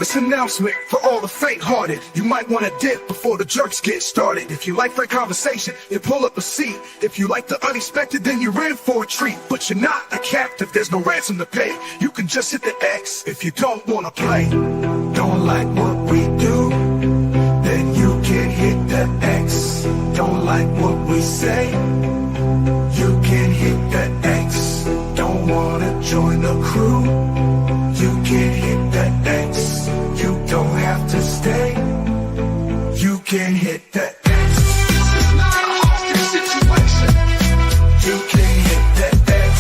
this announcement for all the faint-hearted. You might want to dip before the jerks get started. If you like that conversation, then pull up a seat. If you like the unexpected, then you're in for a treat. But you're not a captive, there's no ransom to pay. You can just hit the X if you don't want to play. Don't like what we do, then you can hit the X. Don't like what we say, you can hit the X. Don't wanna join the crew, you can hit the X. You don't have to stay, you can hit the X. This is not a hostage situation, you can hit the X.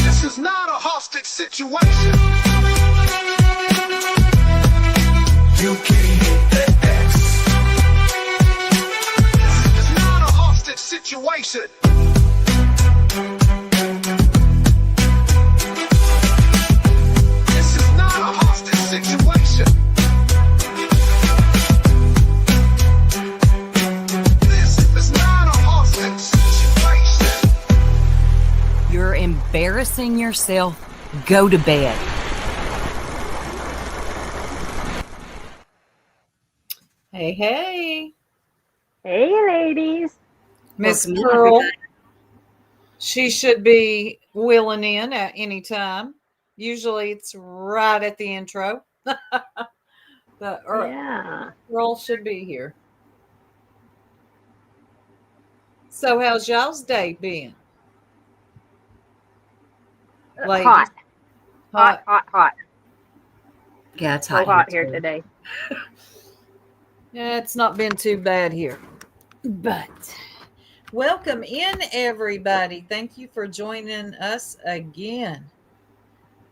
This is not a hostage situation, you can hit the X. This is not a hostage situation. This is not a hostage situation. This is not a hostage situation. You're embarrassing yourself. Go to bed. Hey, hey. Hey, ladies. Miss Welcome in, Pearl. everybody. She should be willing in at any time. Usually it's right at the intro. Yeah. Pearl should be here. So how's y'all's day been? Ladies? Hot. Hot. Hot, hot, hot. Yeah, it's So hot here today. Yeah, it's not been too bad here. But welcome in, everybody. Thank you for joining us again.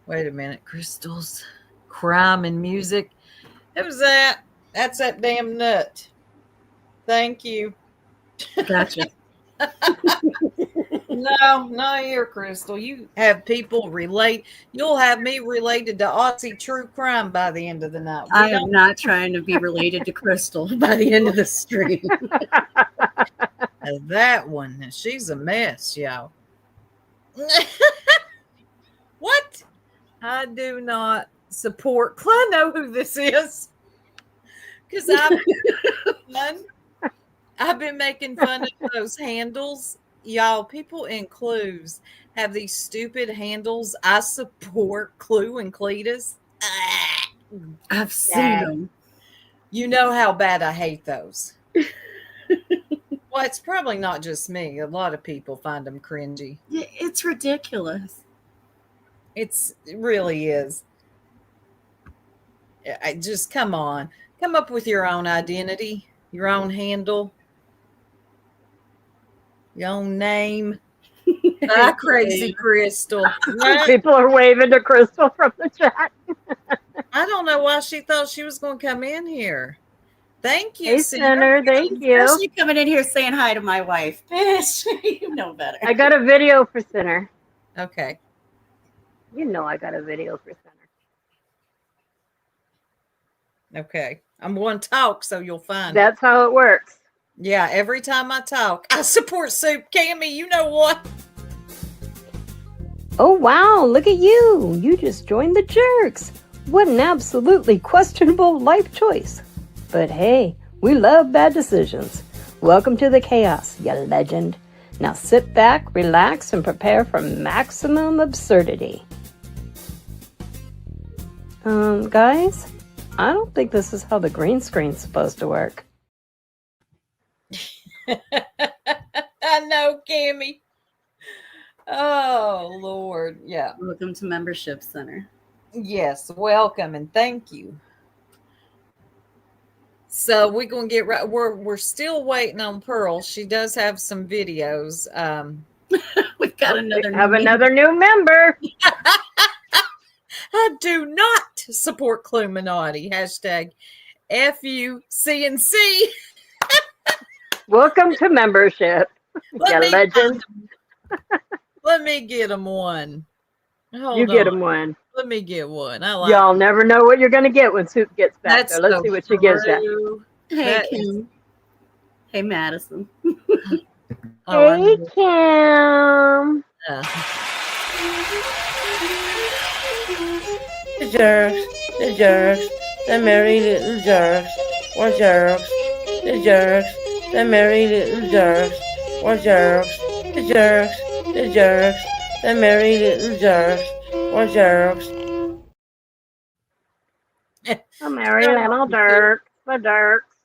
Wait a minute, Crystals, crime and music. Who's that? That's that damn nut. Thank you. Gotcha. No, not here, Crystal. You have people relate. You'll have me related to Aussie true crime by the end of the night. I am not trying to be related to Crystal by the end of the stream. That one, she's a mess, y'all. What? I do not support. I know who this is because I've been making fun of those handles. Y'all, people in Clues have these stupid handles. I support Clue and Cletus. I've seen them. You know how bad I hate those. Well, it's probably not just me. A lot of people find them cringy. It's ridiculous. It really is. I just come on. Come up with your own identity, your own handle, your own name. Bye, Crazy Crystal. People are waving to Crystal from the chat. I don't know why she thought she was going to come in here. Thank you, Hey, Sinner. Thank you. Especially coming in here saying hi to my wife. Bitch, you know better. I got a video for Sinner. Okay. You know I got a video for Sinner. Okay. I'm going to talk, so you'll find it. That's how it works. Yeah, every time I talk, I support Soup. Cammy, you know what? Oh, wow, look at you. You just joined the jerks. What an absolutely questionable life choice. But hey, we love bad decisions. Welcome to the chaos, you legend. Now sit back, relax, and prepare for maximum absurdity. Guys, I don't think this is how the green screen's supposed to work. I know, Cammy. Oh, Lord. Yeah. Welcome to Membership Center. Yes, welcome and thank you. So we're going to get right. We're still waiting on Pearl. She does have some videos. We've got another new member. I do not support Cluminati. Hashtag FUCNC. Welcome to membership. You legend. Let me get him one. You get him one. Let me get one. I like Y'all never know what you're going to get when Soup gets back. That's So let's see what she gives you. Hey, Kim. Hey, Madison. Hey, Kim. The jerks, the jerks, the merry little jerks, were jerks. The jerks, the merry little jerks, were jerks. The jerks, the jerks, the merry little jerks, were jerks. The merry little Dirk. The Dirks.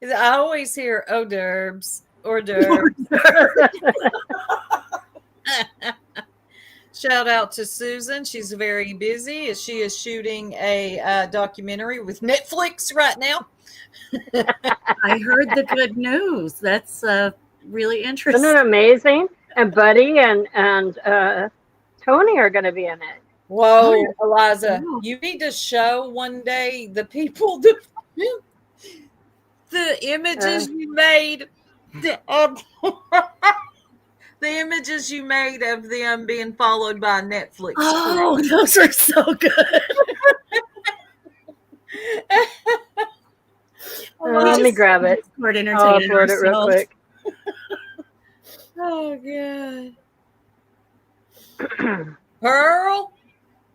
I always hear "oh derbs" or "derbs." Shout out to Susan. She's very busy as she is shooting a documentary with Netflix right now. I heard the good news. That's really interesting. Isn't it amazing? And Buddy and Tony are going to be in it. Whoa, Eliza, Oh. you need to show one day the people the images you made. The images you made of them being followed by Netflix. Oh, those are so good. Let me grab it. We're I'll entertaining upload it real ourselves. quick. Oh, God. Pearl?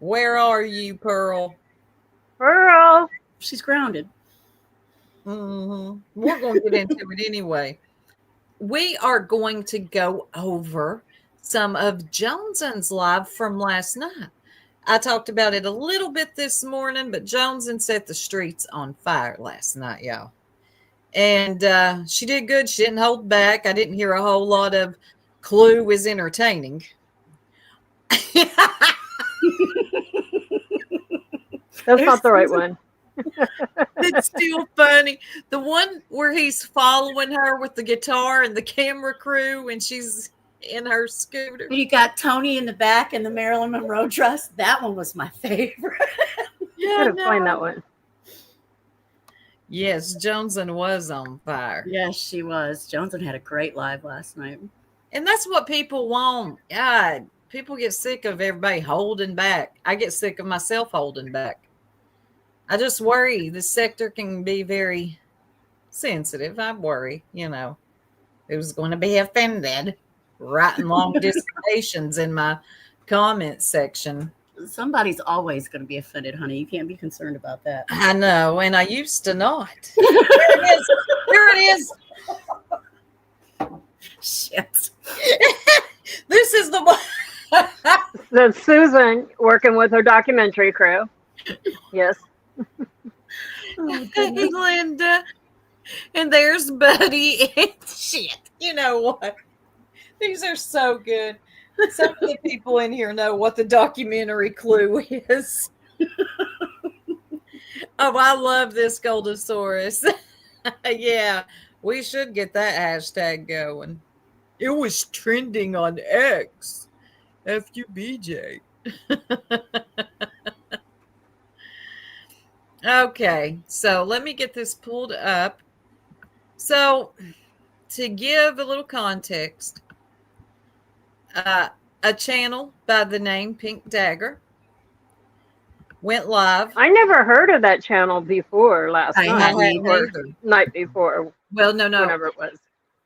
Where are you, Pearl? Pearl. She's grounded. Mm-hmm. We're going to get into it anyway. We are going to go over some of Joneson's live from last night. I talked about it a little bit this morning, but Joneson set the streets on fire last night, y'all. And she did good. She didn't hold back. I didn't hear a whole lot of Clue is entertaining. That's not the right one. It's still funny. The one where he's following her with the guitar and the camera crew and she's in her scooter. You got Tony in the back and the Marilyn Monroe dress. That one was my favorite. Yeah, Gotta find that one. Yes, Joneson was on fire. Yes, she was. Johnson had a great live last night. And that's what people want. God, people get sick of everybody holding back. I get sick of myself holding back. I just worry this sector can be very sensitive. I worry, who's going to be offended. Writing long dissertations in my comment section. Somebody's always going to be offended, honey. You can't be concerned about that. I know, and I used to not. Here it is. Shit. This is the one. That's Susan working with her documentary crew. Yes. Hey, Linda. And there's Buddy and shit. You know what? These are so good. Some of the people in here know what the documentary Clue is. Oh, I love this Goldosaurus. Yeah, we should get that hashtag going. It was trending on X. FUBJ. Okay, so let me get this pulled up. So, to give a little context, a channel by the name Pink Dagger went live. I never heard of that channel before last I night. hadn't Or either. night before. Well, no. Whenever it was.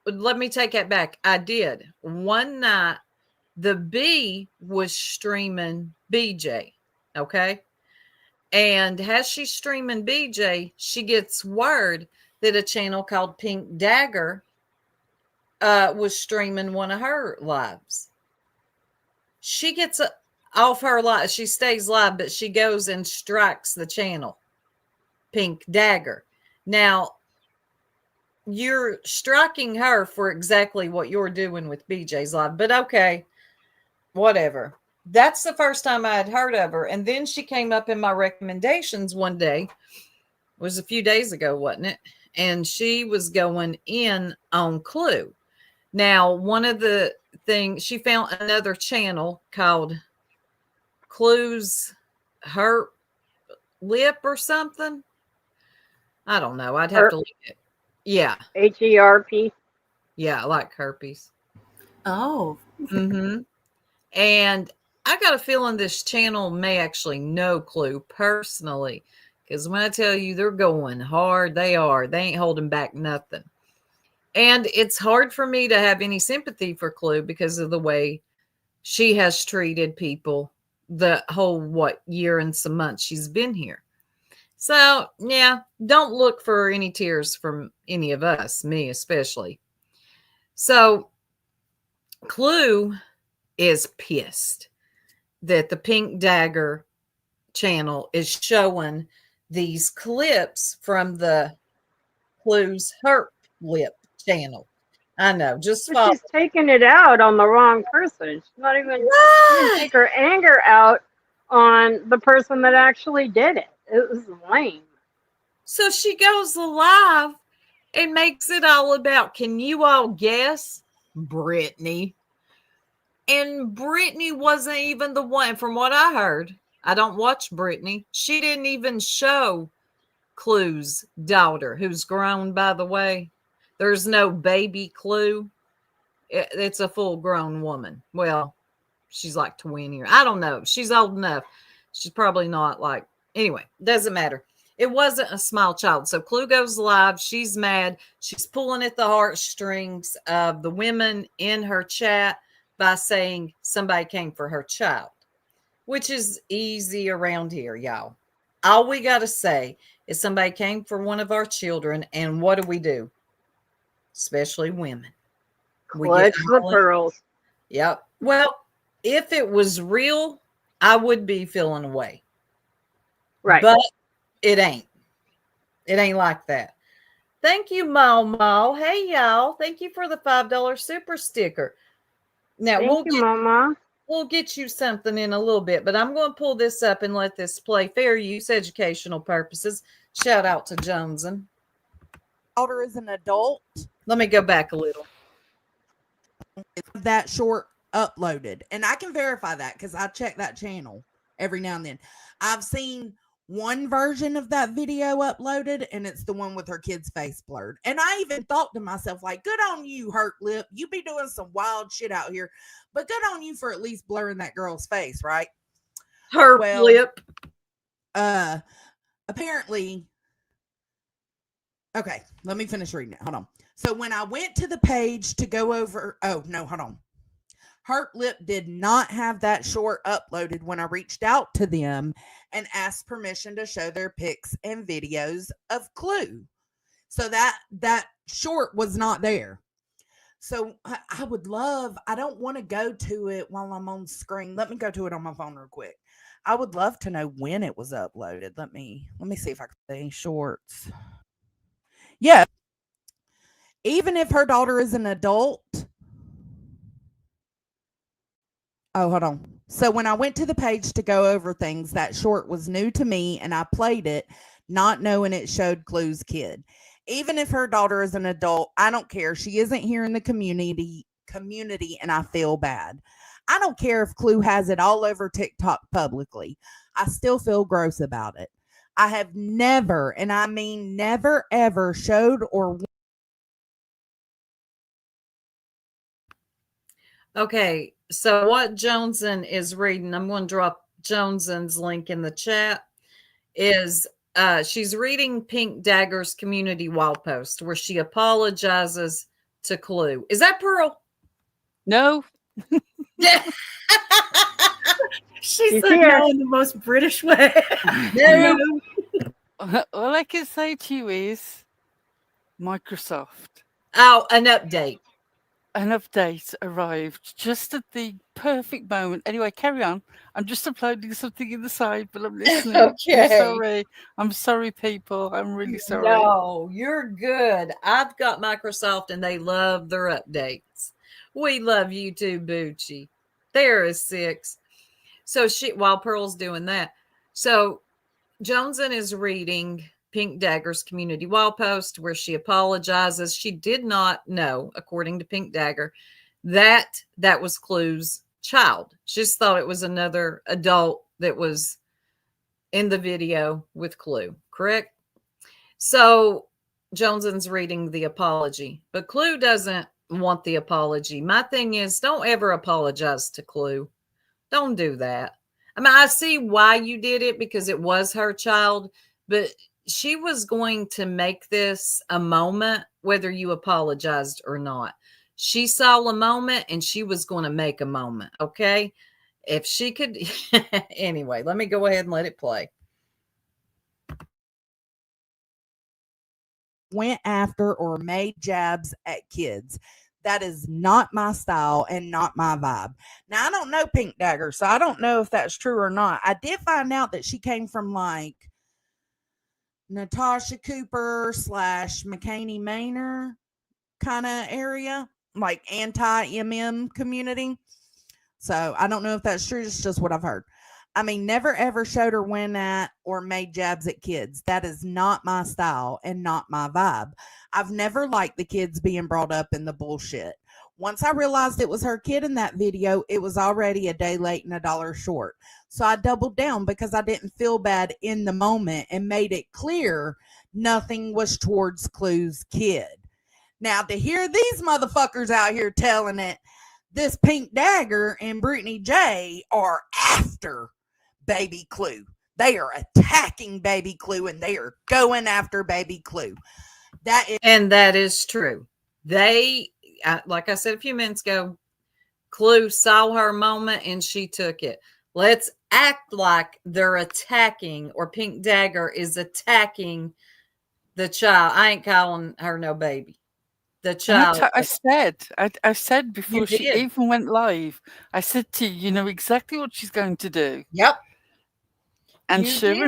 Let me take that back. I did. One night, the B was streaming BJ. Okay. And as she's streaming BJ, she gets word that a channel called Pink Dagger was streaming one of her lives. She gets off her live. She stays live, but she goes and strikes the channel, Pink Dagger. Now, you're striking her for exactly what you're doing with BJ's live, but okay, whatever. That's the first time I had heard of her. And then she came up in my recommendations one day. It was a few days ago, wasn't it? And she was going in on Clue. Now, one of the things, she found another channel called Clue's Her Lip or something. I don't know. I'd have to look at it. Yeah. HERP. Yeah, I like herpes. Oh. Mm-hmm. And I got a feeling this channel may actually know Clue personally. Because when I tell you they're going hard, they are. They ain't holding back nothing. And it's hard for me to have any sympathy for Clue because of the way she has treated people the whole, year and some months she's been here. So, yeah, don't look for any tears from any of us, me especially. So, Clue is pissed that the Pink Dagger channel is showing these clips from the Clue's Hurt Lip channel. I know, just But she's taking it out on the wrong person. She's not even she didn't take her anger out on the person that actually did it. It was lame. So she goes live and makes it all about, can you all guess? Brittany. And Brittany wasn't even the one, from what I heard. I don't watch Brittany. She didn't even show Clue's daughter, who's grown, by the way. There's no baby Clue. It's a full-grown woman. Well, she's like 20 or I don't know. She's old enough. She's probably not like, anyway, doesn't matter. It wasn't a small child. So Clue goes live. She's mad. She's pulling at the heartstrings of the women in her chat by saying somebody came for her child, which is easy around here, y'all. All we got to say is somebody came for one of our children, and what do? Especially women. Clutch the pearls. Yep. Well, if it was real, I would be feeling away. Right. But it ain't. It ain't like that. Thank you, Mo. Hey, y'all. Thank you for the $5 super sticker. Now, we'll get you something in a little bit, but I'm going to pull this up and let this play. Fair use, educational purposes. Shout out to Joneson. Daughter is an adult. Let me go back a little. That short uploaded, and I can verify that because I check that channel every now and then. I've seen one version of that video uploaded, and it's the one with her kid's face blurred. And I even thought to myself, like, good on you, Hurt Lip. You be doing some wild shit out here, but good on you for at least blurring that girl's face, right? Lip. Apparently. Okay, let me finish reading it. Hold on. So when I went to the page to go over, oh no, hold on. Hurt Lip did not have that short uploaded when I reached out to them and asked permission to show their pics and videos of Clue. So that short was not there. So I would love, I don't want to go to it while I'm on screen. Let me go to it on my phone real quick. I would love to know when it was uploaded. Let me see if I can see shorts. Yeah. Even if her daughter is an adult. Oh, hold on. So when I went to the page to go over things, that short was new to me and I played it, not knowing it showed Clue's kid. Even if her daughter is an adult, I don't care. She isn't here in the community and I feel bad. I don't care if Clue has it all over TikTok publicly. I still feel gross about it. I have never, and I mean never, ever showed or. Okay, so what Joneson is reading, I'm going to drop Joneson's link in the chat, is she's reading Pink Dagger's community wall post where she apologizes to Clue. Is that Pearl? No. Yeah. She said no in the most British way. No. All I can say to you is Microsoft. Oh, an update. An update arrived just at the perfect moment. Anyway, carry on. I'm just uploading something in the side, but I'm listening. Okay. I'm sorry, people. I'm really sorry. No, you're good. I've got Microsoft and they love their updates. We love you too, Bucci. There is 6. So while Pearl's doing that. So Joneson is reading Pink Dagger's community wall post where she apologizes. She did not know, according to Pink Dagger, that was Clue's child. She just thought it was another adult that was in the video with Clue, correct? So Joneson's reading the apology, but Clue doesn't want the apology. My thing is, don't ever apologize to Clue. Don't do that. I mean, I see why you did it because it was her child, but she was going to make this a moment, whether you apologized or not. She saw a moment and she was going to make a moment. Okay. If she could, anyway, let me go ahead and let it play. Went after or made jabs at kids. That is not my style and not my vibe. Now, I don't know Pink Dagger, so I don't know if that's true or not. I did find out that she came from like Natasha Cooper / McCaney Maynor kind of area, like anti-MM community. So I don't know if that's true. It's just what I've heard. I mean, never ever showed her win at or made jabs at kids. That is not my style and not my vibe. I've never liked the kids being brought up in the bullshit. Once I realized it was her kid in that video, it was already a day late and $1 short. So I doubled down because I didn't feel bad in the moment and made it clear nothing was towards Clue's kid. Now, to hear these motherfuckers out here telling it, this Pink Dagger and Brittany J are after Baby Clue. They are attacking Baby Clue and they are going after Baby Clue. That is true. They, like I said a few minutes ago, Clue saw her moment and she took it. Let's act like they're attacking, or Pink Dagger is attacking the child. I ain't calling her no baby. The child. I said before she even went live, I said to you, you know exactly what she's going to do. Yep. And sure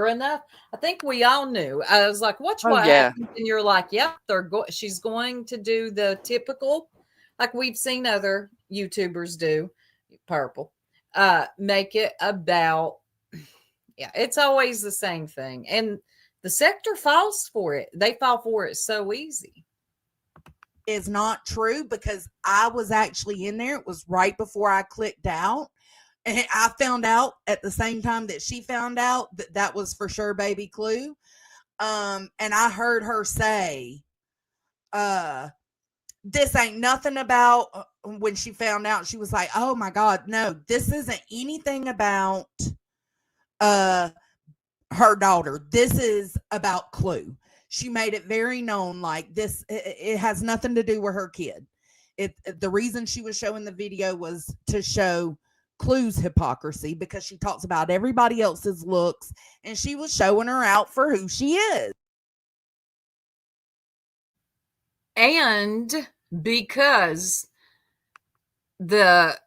enough, I think we all knew. I was like, "Watch what happens," and you're like, "Yep, she's going to do the typical, like we've seen other YouTubers do, purple, make it about, yeah, it's always the same thing, and the sector falls for it. They fall for it so easy." Is not true because I was actually in there. It was right before I clicked out. And I found out at the same time that she found out that that was for sure Baby Clue. And I heard her say, this ain't nothing about, when she found out, she was like, oh my God, no, this isn't anything about her daughter. This is about Clue. She made it very known, like this, it has nothing to do with her kid. The reason she was showing the video was to show Clue's hypocrisy, because she talks about everybody else's looks and she was showing her out for who she is. And because the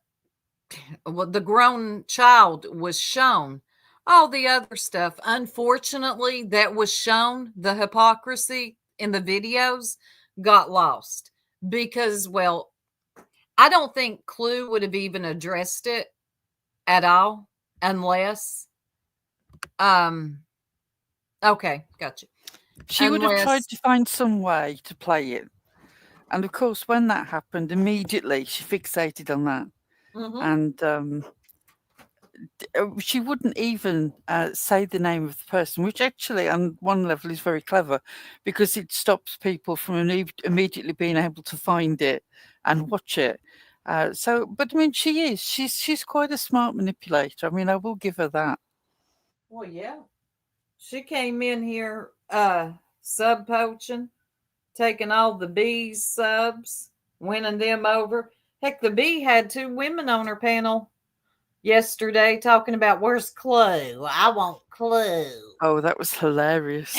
grown child was shown, all the other stuff, unfortunately, that was shown, the hypocrisy in the videos, got lost because, well, I don't think Clue would have even addressed it at all unless, okay, gotcha. She would have tried to find some way to play it. And of course, when that happened, immediately she fixated on that. And she wouldn't even say the name of the person, which actually on one level is very clever because it stops people from immediately being able to find it and watch it. But I mean, she's quite a smart manipulator. I mean, I will give her that. Well, yeah. She came in here sub poaching, taking all the bees subs, winning them over. Heck, the bee had 2 women on her panel yesterday talking about, where's Clue? I want Clue. Oh, that was hilarious.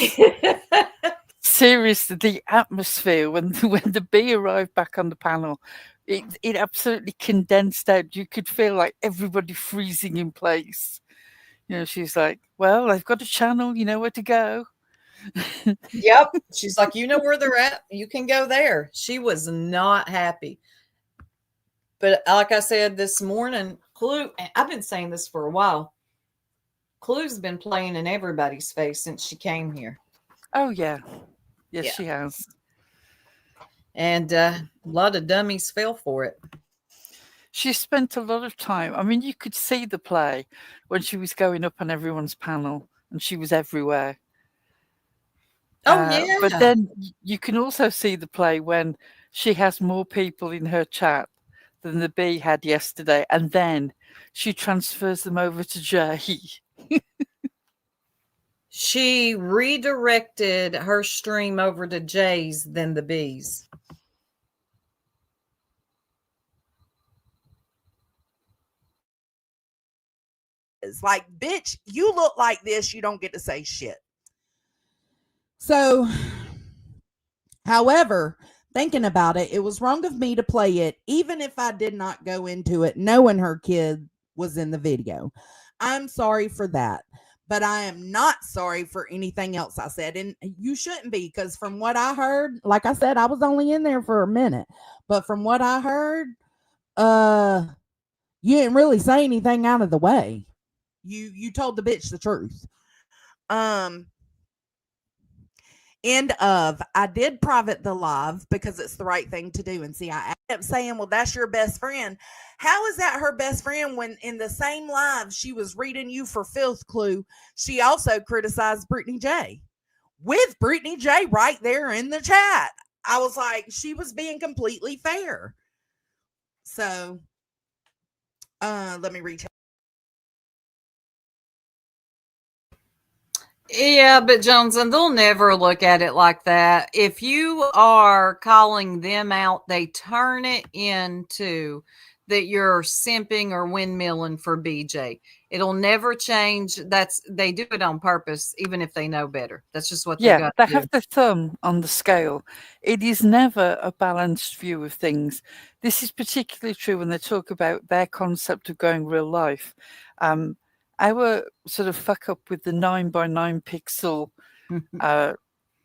Seriously, the atmosphere when the bee arrived back on the panel, it absolutely condensed out. You could feel like everybody freezing in place. You know, she's like, well, I've got a channel, you know where to go. Yep. She's like, you know where they're at. You can go there. She was not happy. But like I said this morning, Clue, I've been saying this for a while. Clue's been playing in everybody's face since she came here. Oh, yeah. Yes, she has. And a lot of dummies fell for it. She spent a lot of time. I mean, you could see the play when she was going up on everyone's panel and she was everywhere. Oh, yeah. But then you can also see the play when she has more people in her chat than the bee had yesterday. And then she transfers them over to Jay. She redirected her stream over to Jay's than the bees. is. Like, bitch, you look like this, you don't get to say shit. So, however, thinking about it, it was wrong of me to play it, even if I did not go into it knowing her kid was in the video. I'm sorry for that. But I am not sorry for anything else I said. And you shouldn't be, because from what I heard, like I said, I was only in there for a minute. But from what I heard, you didn't really say anything out of the way. You told the bitch the truth. End of. I did private the live because it's the right thing to do. And see, I kept saying, well, that's your best friend. How is that her best friend when in the same live she was reading you for filth clue? She also criticized Brittany J. With Brittany J right there in the chat. I was like, she was being completely fair. So, let me reach out. Yeah, but Johnson, they'll never look at it like that. If you are calling them out, they turn it into that you're simping or windmilling for BJ. It'll never change. They do it on purpose, even if they know better. That's just what they got they to have do. the thumb on the scale. It is never a balanced view of things. This is particularly true when they talk about their concept of going real life. Our sort of fuck up with the 9x9 pixel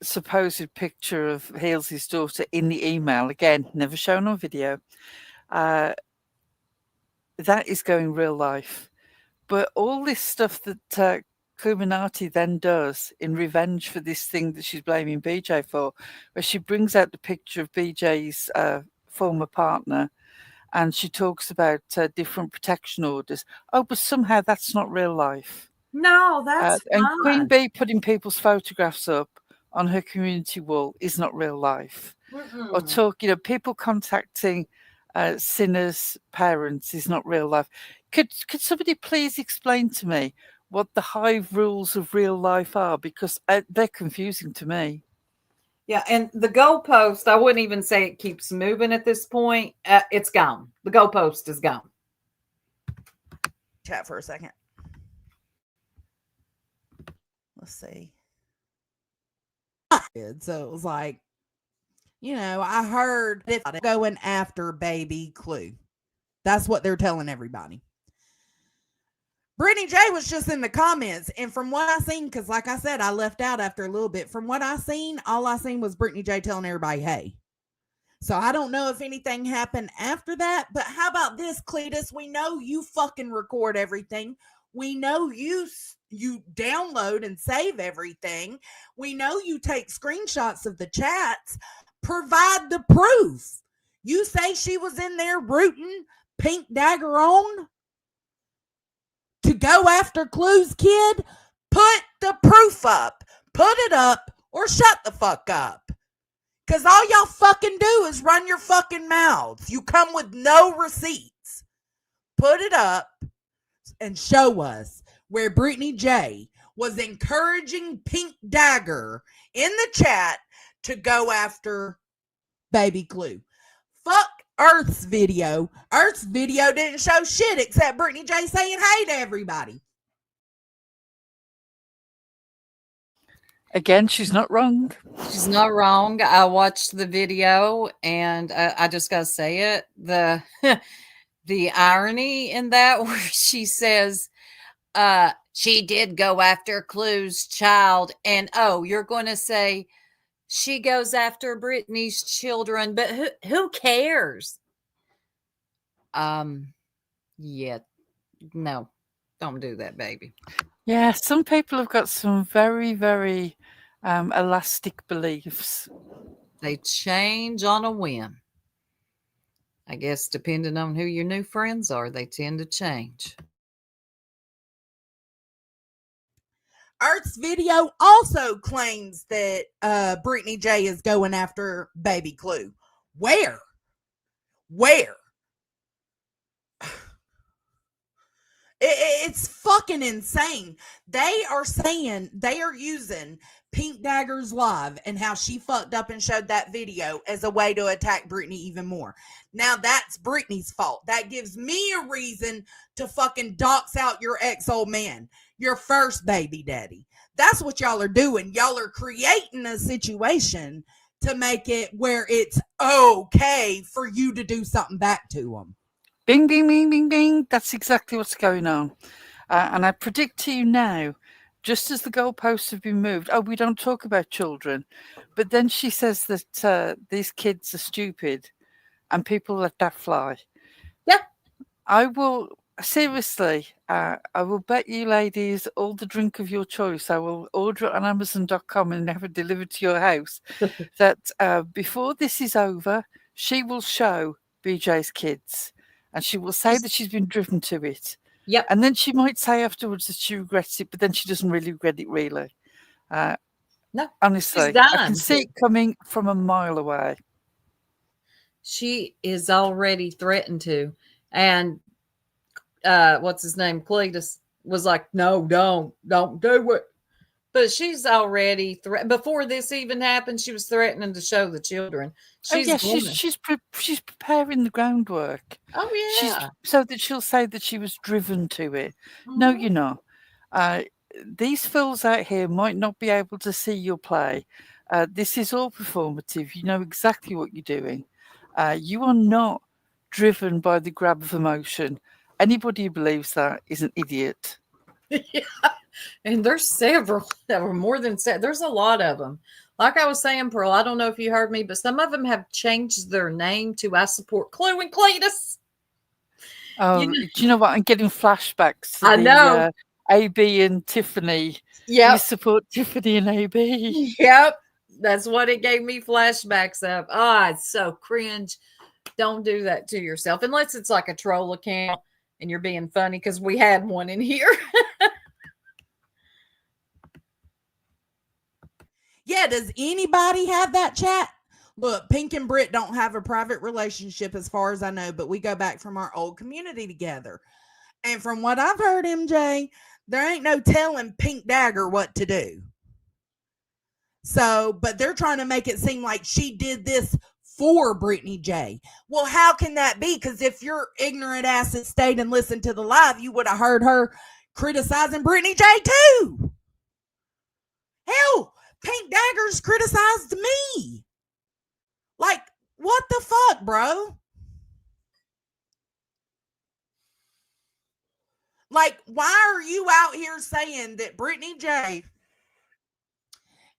supposed picture of Halesey's daughter in the email, again, never shown on video, that is going real life. But all this stuff that Illuminati then does in revenge for this thing that she's blaming BJ for, where she brings out the picture of BJ's former partner, and she talks about different protection orders. Oh, but somehow that's not real life. No, that's and fine. Queen Bee putting people's photographs up on her community wall is not real life. Or people contacting sinners' parents is not real life. Could somebody please explain to me what the hive rules of real life are? Because they're confusing to me. Yeah, and the goalpost, I wouldn't even say it keeps moving at this point. It's gone. The goalpost is gone. Chat for a second. Let's see. So it was like, I heard it going after baby Clue. That's what they're telling everybody. Brittany J was just in the comments, and from what I seen, because like I said, I left out after a little bit. From what I seen, all I seen was Brittany J telling everybody, hey. So I don't know if anything happened after that, but how about this, Cletus? We know you fucking record everything. We know you download and save everything. We know you take screenshots of the chats. Provide the proof. You say she was in there rooting Pink Dagger on to go after Clue's kid. Put the proof up. Put it up or shut the fuck up. Because all y'all fucking do is run your fucking mouths. You come with no receipts. Put it up and show us where Brittany J was encouraging Pink Dagger in the chat to go after baby Clue. Fuck Earth's video. Earth's video didn't show shit except Brittany J saying hey to everybody. Again, she's not wrong. She's not wrong. I watched the video, and I just got to say it. The irony in that, where she says, she did go after Clue's child. And, you're going to say she goes after Brittany's children, but who cares? Yeah, no, don't do that, baby. Yeah, some people have got some very, very elastic beliefs. They change on a whim. I guess depending on who your new friends are, they tend to change. Earth's video also claims that Brittany J is going after baby Clue. Where? It's fucking insane. They are saying they are using Pink Dagger's live and how she fucked up and showed that video as a way to attack Brittany even more. Now that's Brittany's fault. That gives me a reason to fucking dox out your ex-old man, your first baby daddy. That's what y'all are doing. Y'all are creating a situation to make it where it's okay for you to do something back to him. Bing, bing, bing, bing, bing. That's exactly what's going on. And I predict to you now, just as the goalposts have been moved, we don't talk about children. But then she says that these kids are stupid and people let that fly. Yeah. I will, seriously, I will bet you ladies all the drink of your choice. I will order it on Amazon.com and have it delivered to your house. That before this is over, she will show BJ's kids and she will say that she's been driven to it. Yep. And then she might say afterwards that she regrets it, but then she doesn't really regret it, really. No, honestly, I can see it coming from a mile away. She is already threatened to. And what's his name? Cletus was like, no, don't do it. But she's already before this even happened, she was threatening to show the children. She's preparing the groundwork. Oh yeah, so that she'll say that she was driven to it. Mm-hmm. No, you're not. These fools out here might not be able to see your play. This is all performative. You know exactly what you're doing. You are not driven by the grab of emotion. Anybody who believes that is an idiot. Yeah. And there's several that were more than there's a lot of them. Like I was saying, Pearl, I don't know if you heard me, but some of them have changed their name to I support Clue and Cletus. Oh, do you know what? I'm getting flashbacks to I know. AB and Tiffany. Yeah. You support Tiffany and AB. Yep. That's what it gave me flashbacks of. It's so cringe. Don't do that to yourself unless it's like a troll account and you're being funny, because we had one in here. Yeah, does anybody have that chat? Look, Pink and Britt don't have a private relationship as far as I know, but we go back from our old community together. And from what I've heard, MJ, there ain't no telling Pink Dagger what to do. So, but they're trying to make it seem like she did this for Brittany J. Well, how can that be? Because if your ignorant ass had stayed and listened to the live, you would have heard her criticizing Brittany J too. Hell, Pink Dagger's criticized me. Like, what the fuck, bro? Like, why are you out here saying that Brittany J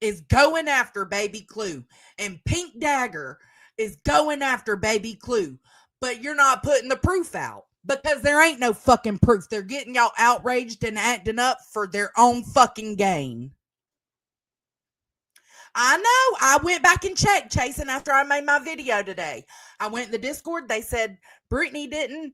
is going after Baby Clue and Pink Dagger is going after Baby Clue, but you're not putting the proof out? Because there ain't no fucking proof. They're getting y'all outraged and acting up for their own fucking gain. I know. I went back and checked, Chasen, after I made my video today. I went in the Discord. They said Brittany didn't.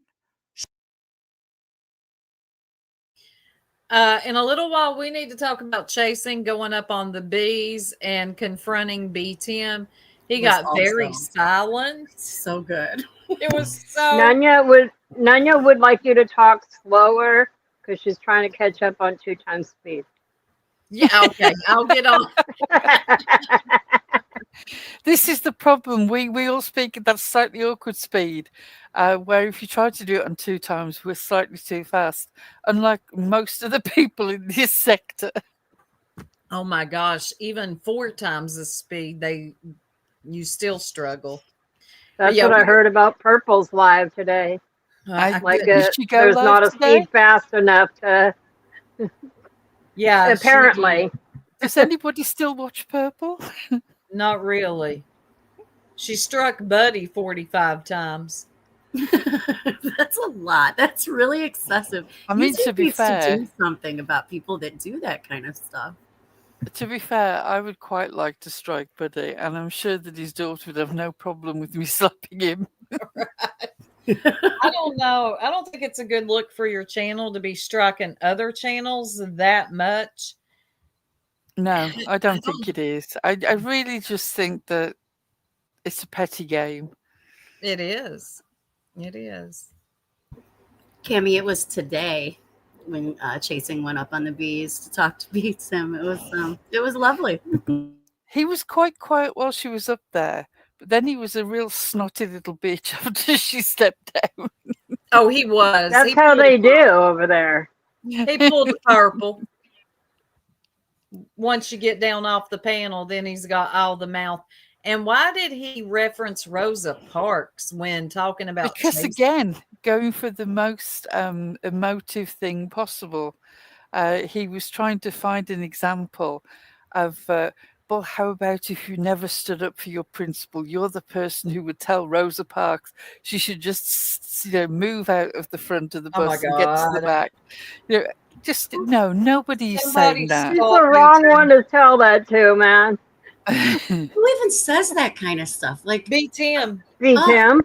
In a little while, we need to talk about Chasing going up on the bees and confronting B-Tim. He got very silent. So good. It was so. Nanya would like you to talk slower because she's trying to catch up on 2 times speed. Yeah, okay. I'll get on. This is the problem. We all speak at that slightly awkward speed, where if you try to do it on 2 times, we're slightly too fast, unlike most of the people in this sector. Oh my gosh, even 4 times the speed, you still struggle. That's what I heard about Purple's live today. There's not a speed fast enough to. Yeah, apparently. Does anybody still watch Purple? Not really. She struck Buddy 45 times. That's a lot. That's really excessive. I mean, to be fair, to do something about people that do that kind of stuff. To be fair, I would quite like to strike Buddy, and I'm sure that his daughter would have no problem with me slapping him. Right. I don't know. I don't think it's a good look for your channel to be striking other channels that much. No, I don't think it is. I really just think that it's a petty game. It is. It is. Cammie, it was today when Chasing went up on the bees to talk to BTM. It was lovely. He was quite quiet while she was up there, but then he was a real snotty little bitch after she stepped down. Oh, he was. That's He how pulled they a do over there. He pulled the purple. Once you get down off the panel, then he's got all the mouth. And why did he reference Rosa Parks when talking about Because Chase? again, going for the most emotive thing possible, he was trying to find an example of, well, how about if you never stood up for your principal? You're the person who would tell Rosa Parks she should just, move out of the front of the Oh my bus and get to the God. back. No, nobody's Somebody saying that. He's stop the wrong BTM. one to tell that to, man. Who even says that kind of stuff? Like BTM. BTM.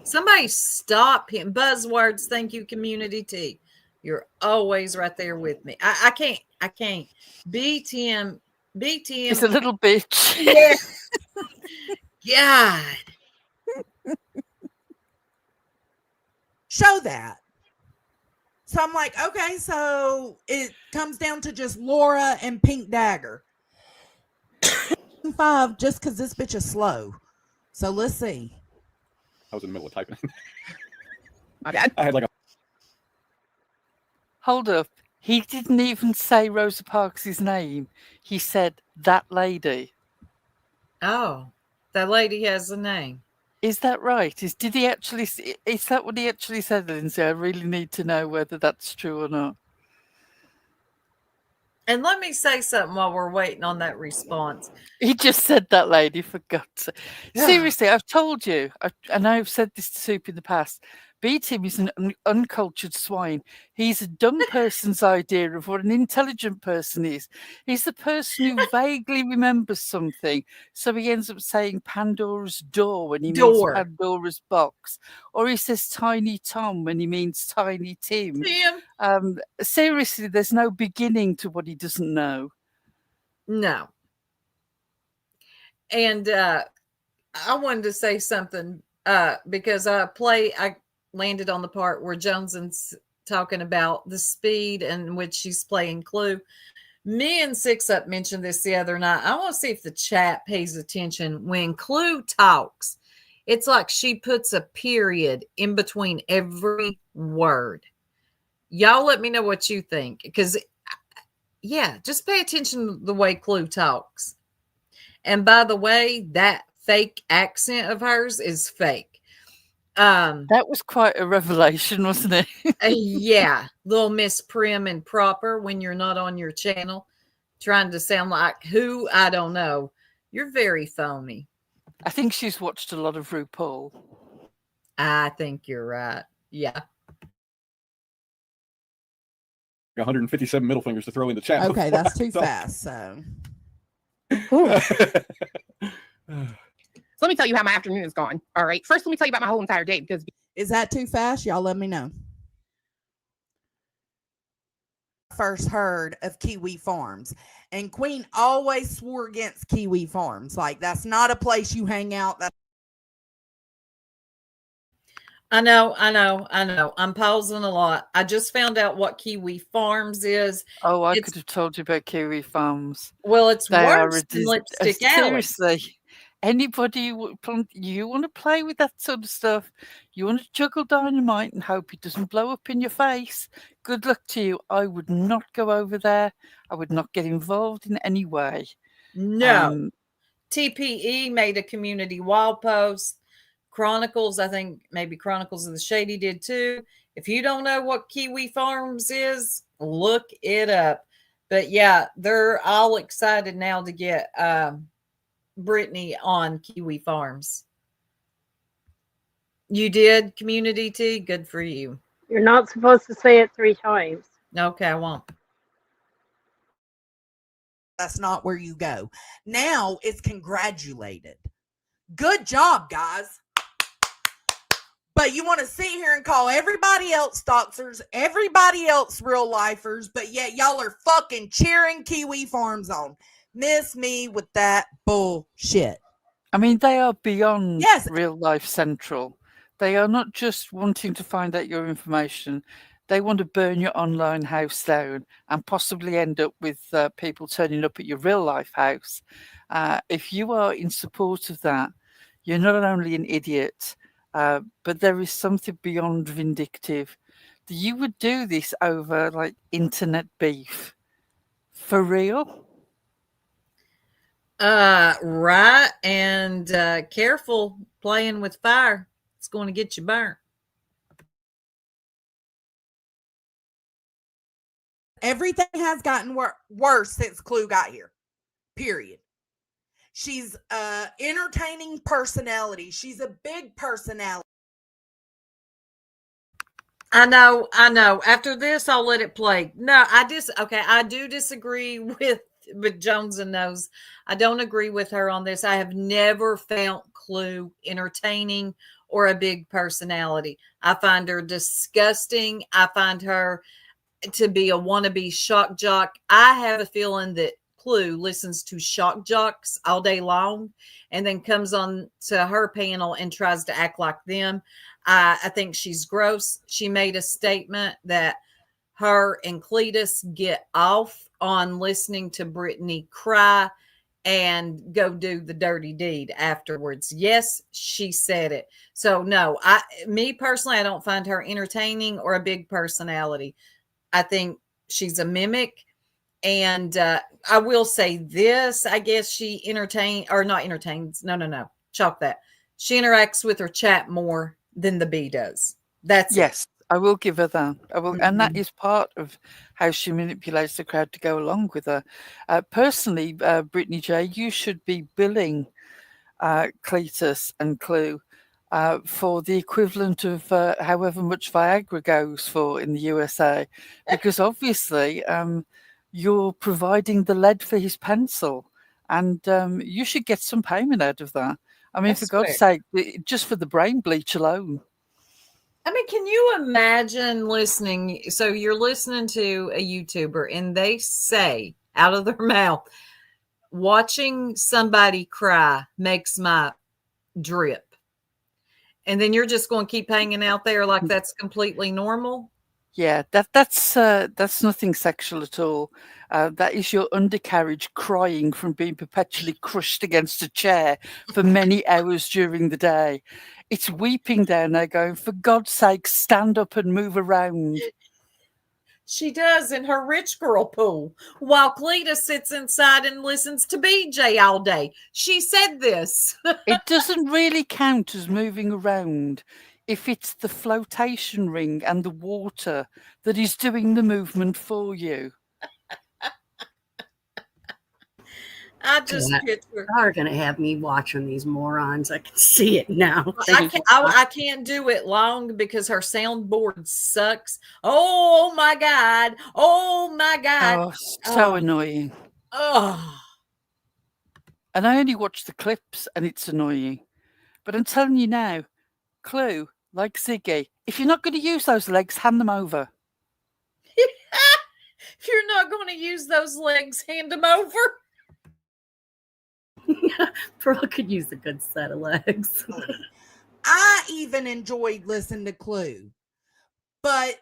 Somebody stop him. Buzzwords. Thank you, Community T. You're always right there with me. I can't. BTM. He's a little bitch. Yeah. God. Show that. So I'm like, okay, so it comes down to just Laura and Pink Dagger. 5, just because this bitch is slow. So let's see. I was in the middle of typing. I had like a. Hold up. He didn't even say Rosa Parks' name. He said that lady. Oh, that lady has a name. Is that right? Is that what he actually said, Lindsay? I really need to know whether that's true or not. And let me say something while we're waiting on that response. He just said that lady, for God's sake. Yeah. Seriously, I've told you, and I've said this to Soup in the past, Tim is an uncultured swine. He's a dumb person's idea of what an intelligent person is. He's the person who vaguely remembers something, so he ends up saying Pandora's door when he means Pandora's box, or he says Tiny Tom when he means Tiny Tim. Seriously, there's no beginning to what he doesn't know. No. And I wanted to say something because I landed on the part where Joneson's talking about the speed in which she's playing Clue. Me and Six Up mentioned this the other night. I want to see if the chat pays attention when Clue talks. It's like she puts a period in between every word. Y'all let me know what you think, because just pay attention to the way Clue talks. And by the way, that fake accent of hers is fake. That was quite a revelation, wasn't it? Yeah, little Miss Prim and Proper when you're not on your channel, trying to sound like who? I don't know. You're very phony. I think she's watched a lot of RuPaul. I think you're right. Yeah. 157 middle fingers to throw in the chat. Okay, that's too fast. So. So let me tell you how my afternoon is gone. All right. First, let me tell you about my whole entire day, because is that too fast? Y'all let me know. First heard of Kiwi Farms, and Queen always swore against Kiwi Farms. Like, that's not a place you hang out. I know. I'm pausing a lot. I just found out what Kiwi Farms is. Oh, I could have told you about Kiwi Farms. Well, it's worse than Lipstick Alley. Seriously. Anybody you want to play with that sort of stuff, you want to juggle dynamite and hope it doesn't blow up in your face, good luck to you. I would not go over there. I would not get involved in any way. No. TPE made a community wall post. Chronicles, I think maybe Chronicles of the Shady did too. If you don't know what Kiwi Farms is, look it up. But yeah, they're all excited now to get Brittany on Kiwi Farms. You did, Community T? Good for you. You're not supposed to say it 3 times. Okay, I won't. That's not where you go. Now it's congratulated. Good job, guys. But you want to sit here and call everybody else doxers, everybody else real lifers, but yet y'all are fucking cheering Kiwi Farms on. Miss me with that bullshit. I mean, they are beyond real life central. They are not just wanting to find out your information. They want to burn your online house down and possibly end up with people turning up at your real life house. If you are in support of that, you're not only an idiot, but there is something beyond vindictive. You would do this over like internet beef. For real? Right. And careful playing with fire. It's going to get you burnt. Everything has gotten worse since Clue got here. Period. She's entertaining personality. She's a big personality. I know. After this, I'll let it play. No, I do disagree with Jones and Nose. I don't agree with her on this. I have never found Clue entertaining or a big personality. I find her disgusting. I find her to be a wannabe shock jock. I have a feeling that Clue listens to shock jocks all day long and then comes on to her panel and tries to act like them. I think she's gross. She made a statement that her and Cletus get off on listening to Brittany cry and go do the dirty deed afterwards. Yes, she said it. So no, me personally, I don't find her entertaining or a big personality. I think she's a mimic. And I will say this, I guess she entertains. No. Chalk that. She interacts with her chat more than the bee does. That's yes. I will give her that. I will, and that is part of how she manipulates the crowd to go along with her. Personally, Brittany J, you should be billing Cletus and Clue for the equivalent of however much Viagra goes for in the USA, because obviously you're providing the lead for his pencil, and you should get some payment out of that. I mean, for God's sake, just for the brain bleach alone. I mean, can you imagine listening? So you're listening to a YouTuber and they say out of their mouth, watching somebody cry makes my drip. And then you're just going to keep hanging out there like that's completely normal? Yeah, that's nothing sexual at all. That is your undercarriage crying from being perpetually crushed against a chair for many hours during the day. It's weeping down there going, for God's sake, stand up and move around. She does in her rich girl pool, while Cletus sits inside and listens to BJ all day. She said this. It doesn't really count as moving around if it's the flotation ring and the water that is doing the movement for you. I just picture. Are going to have me watching these morons. I can see it now. I can't do it long because her soundboard sucks. Oh my God. Oh my God. Oh, so annoying. Oh. And I only watch the clips and it's annoying. But I'm telling you now, Clue, like Ziggy, if you're not going to use those legs, hand them over. If you're not going to use those legs, hand them over. Pearl could use a good set of legs. I even enjoyed listening to Clue, but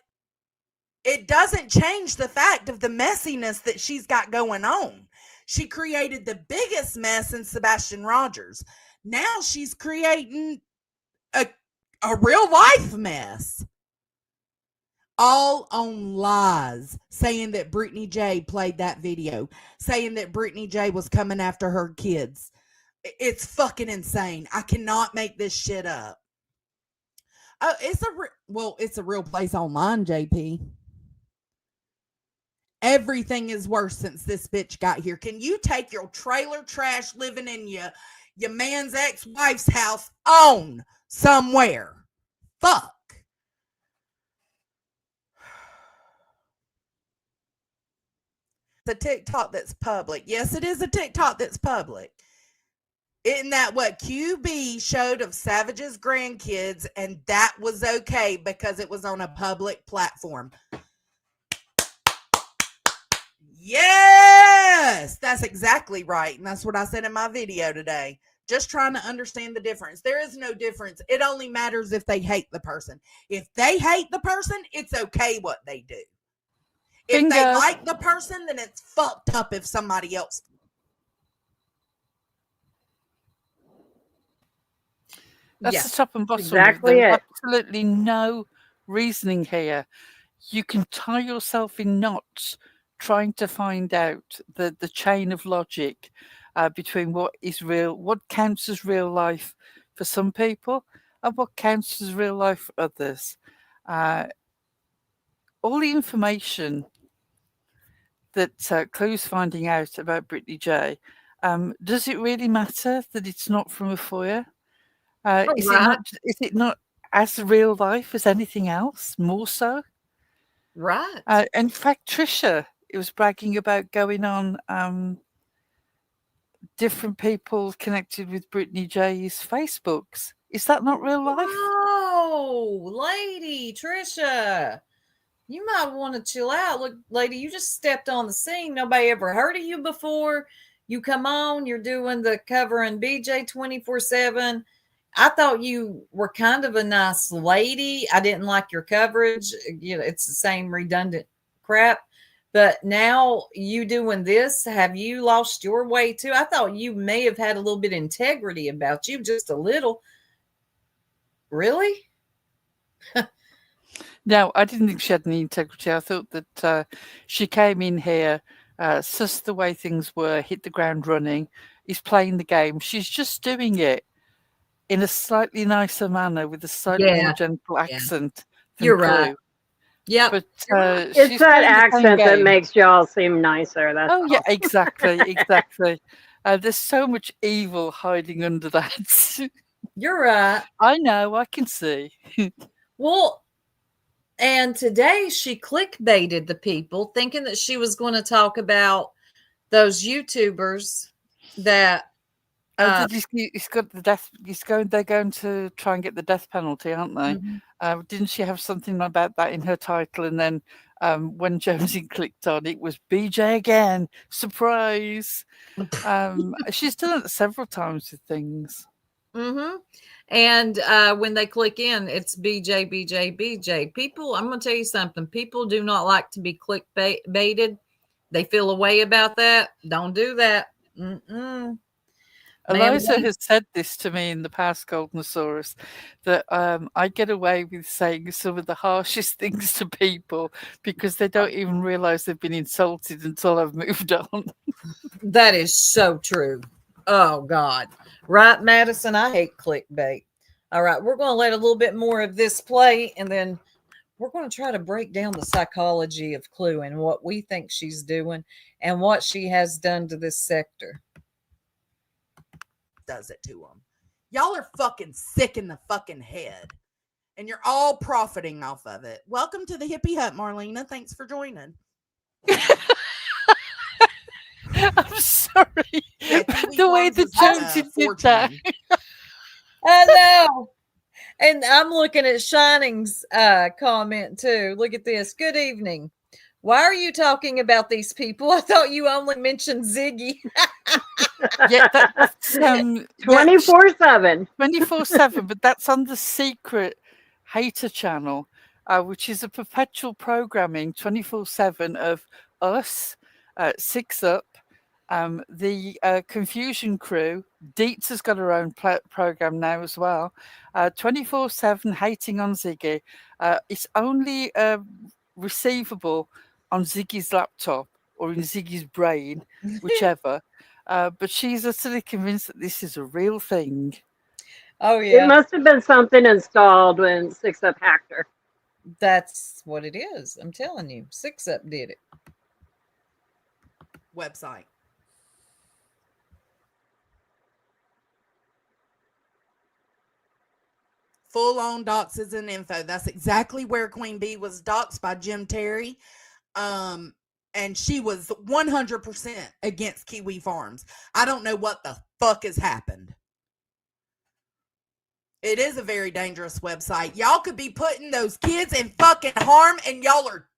it doesn't change the fact of the messiness that she's got going on. She created the biggest mess in Sebastian Rogers. Now she's creating a real life mess. All on lies, saying that Brittany J played that video, saying that Brittany J was coming after her kids. It's fucking insane. I cannot make this shit up. Oh, it's a real place online, JP. Everything is worse since this bitch got here. Can you take your trailer trash living in your man's ex-wife's house on somewhere? Fuck. The TikTok that's public. Yes, it is a TikTok that's public. Isn't that what QB showed of Savage's grandkids? And that was okay because it was on a public platform. Yes, that's exactly right. And that's what I said in my video today. Just trying to understand the difference. There is no difference. It only matters if they hate the person. If they hate the person, it's okay what they do. If they like the person, then it's fucked up if somebody else. That's the top and bottom. Exactly There's it. absolutely no reasoning here. You can tie yourself in knots trying to find out the chain of logic between what is real, what counts as real life for some people, and what counts as real life for others. All the information that Clue's finding out about Brittany J, does it really matter that it's not from a foyer? Is it not as real life as anything else? More so, right? In fact, Trisha, it was bragging about going on different people connected with Brittany J's Facebooks. Is that not real life? Oh, lady Trisha, you might want to chill out. Look, lady, you just stepped on the scene. Nobody ever heard of you before. You come on, you're doing the covering BJ 24/7. I thought you were kind of a nice lady. I didn't like your coverage. You know, it's the same redundant crap. But now you doing this, have you lost your way too? I thought you may have had a little bit of integrity about you, just a little. Really? No, I didn't think she had any integrity. I thought that she came in here, sussed the way things were, hit the ground running, is playing the game. She's just doing it in a slightly nicer manner with a slightly more gentle accent. You're right. Clue. Yeah, but it's that accent that makes y'all seem nicer. That's yeah, exactly. There's so much evil hiding under that. You're right. I know. I can see. Well, and today she clickbaited the people, thinking that she was going to talk about those YouTubers that. He's got the death. They're going to try and get the death penalty, aren't they? Mm-hmm. Didn't she have something about that in her title? And then when Jonesy clicked on it, was BJ again. Surprise! She's done it several times with things. Mm-hmm. And when they click in, it's BJ, BJ, BJ. People, I'm going to tell you something. People do not like to be clickbaited. They feel a way about that. Don't do that. Mm-mm. Eliza has said this to me in the past, Goldenasaurus, that I get away with saying some of the harshest things to people because they don't even realize they've been insulted until I've moved on. That is so true. Oh, God. Right, Madison? I hate clickbait. All right, we're going to let a little bit more of this play, and then we're going to try to break down the psychology of Clue and what we think she's doing and what she has done to this sector. Does it to them. Y'all are fucking sick in the fucking head, and you're all profiting off of it. Welcome to the hippie hut, Marlena. Thanks for joining. I'm sorry. The way the Jonesy did that. I know. And I'm looking at Shining's comment too. Look at this. Good evening. Why are you talking about these people? I thought you only mentioned Ziggy. Yeah, that's 24/7. 24/7, but that's on the secret hater channel, which is a perpetual programming 24/7 of us, Six Up, the Confusion Crew. Dietz has got her own program now as well. 24/7 hating on Ziggy. It's only receivable on Ziggy's laptop or in Ziggy's brain, whichever. But she's utterly convinced that this is a real thing. Oh, yeah. It must have been something installed when Six Up hacked her. That's what it is. I'm telling you. Six Up did it. Website. Full-on doxes and info. That's exactly where Queen Bee was doxed by Jim Terry. And she was 100% against Kiwi Farms. I don't know what the fuck has happened. It is a very dangerous website. Y'all could be putting those kids in fucking harm and y'all are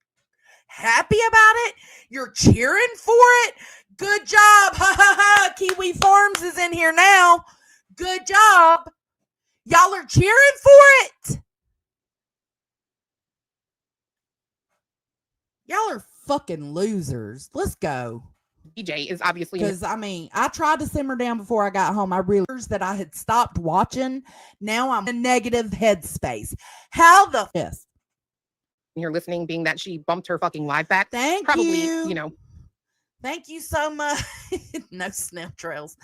happy about it. You're cheering for it. Good job. Ha ha ha. Kiwi Farms is in here now. Good job. Y'all are cheering for it. Y'all are fucking losers. Let's go. DJ is obviously because I tried to simmer down before I got home. I realized that I had stopped watching. Now I'm in a negative headspace. How the yes? You're listening, being that she bumped her fucking live back. Thank Probably, you. Thank you so much. No snail trails.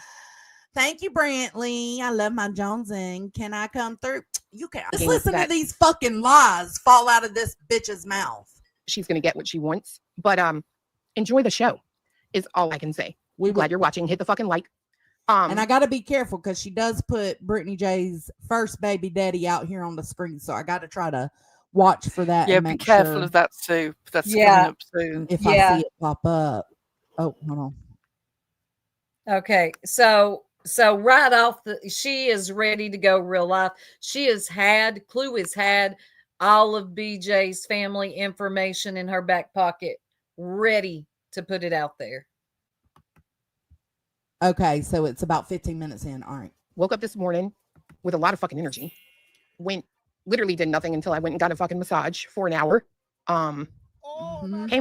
Thank you, Brantley. I love my Jonesing. Can I come through? You can. Just listen to these fucking lies fall out of this bitch's mouth. She's gonna get what she wants, but enjoy the show is all I can say. We're glad you're watching. Hit the fucking like. And I gotta be careful because she does put Brittany J's first baby daddy out here on the screen, so I gotta try to watch for that. Yeah, and be make careful sure of that too. That's coming up soon. if I see it pop up. Oh, hold on. Okay, so right off she is ready to go real life. Clue has had all of BJ's family information in her back pocket, ready to put it out there. Okay, so it's about 15 minutes in. All right. Woke up this morning with a lot of fucking energy. Literally did nothing until I went and got a fucking massage for an hour. Came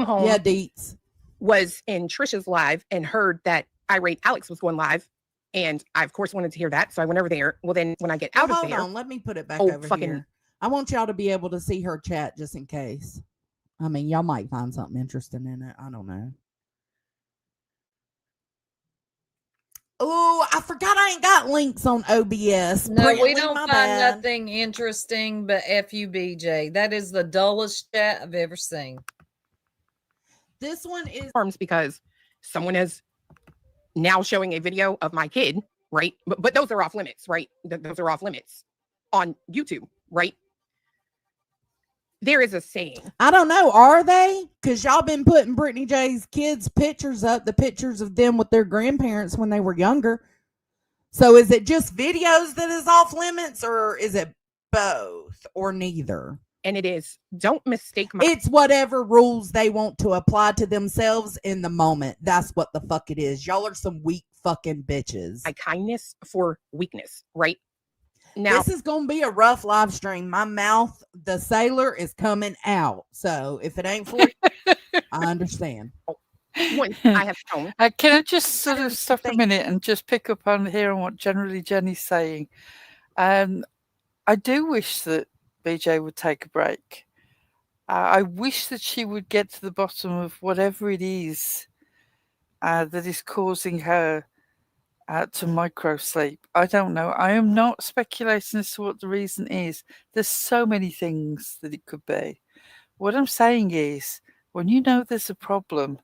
home. Yeah, deets. Was in Trisha's live and heard that Irate Alex was going live. And I, of course, wanted to hear that. So I went over there. Well, then when I get out of there. Hold on. Let me put it back over here. I want y'all to be able to see her chat just in case. I mean, y'all might find something interesting in it. I don't know. Oh, I forgot I ain't got links on OBS. No, we don't find nothing interesting but FUBJ. That is the dullest chat I've ever seen. This one is because someone is now showing a video of my kid, right? But those are off limits, right? Those are off limits on YouTube, right? There is a saying. I don't know. Are they? Because y'all been putting Brittany J's kids' pictures up, the pictures of them with their grandparents when they were younger. So is it just videos that is off limits, or is it both, or neither? And it is. Don't mistake It's whatever rules they want to apply to themselves in the moment. That's what the fuck it is. Y'all are some weak fucking bitches. My kindness for weakness, right? Now, this is going to be a rough live stream. My mouth, the sailor, is coming out. So if it ain't for you, I understand. I have shown. Can I just sort of stop a minute and just pick up on here on what generally Jenny's saying? I do wish that BJ would take a break. I wish that she would get to the bottom of whatever it is that is causing her to micro sleep. I don't know. I am not speculating as to what the reason is. There's so many things that it could be. What I'm saying is, when you know there's a problem,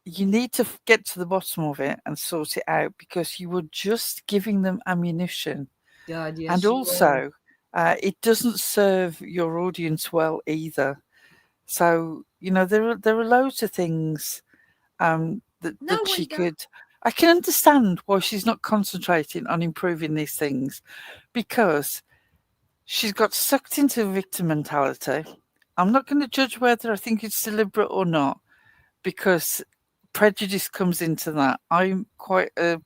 you need to get to the bottom of it and sort it out, because you were just giving them ammunition. God, yes, and also, it doesn't serve your audience well either. So, there are loads of things that she could. I can understand why she's not concentrating on improving these things, because she's got sucked into victim mentality. I'm not going to judge whether I think it's deliberate or not, because prejudice comes into that. I'm quite a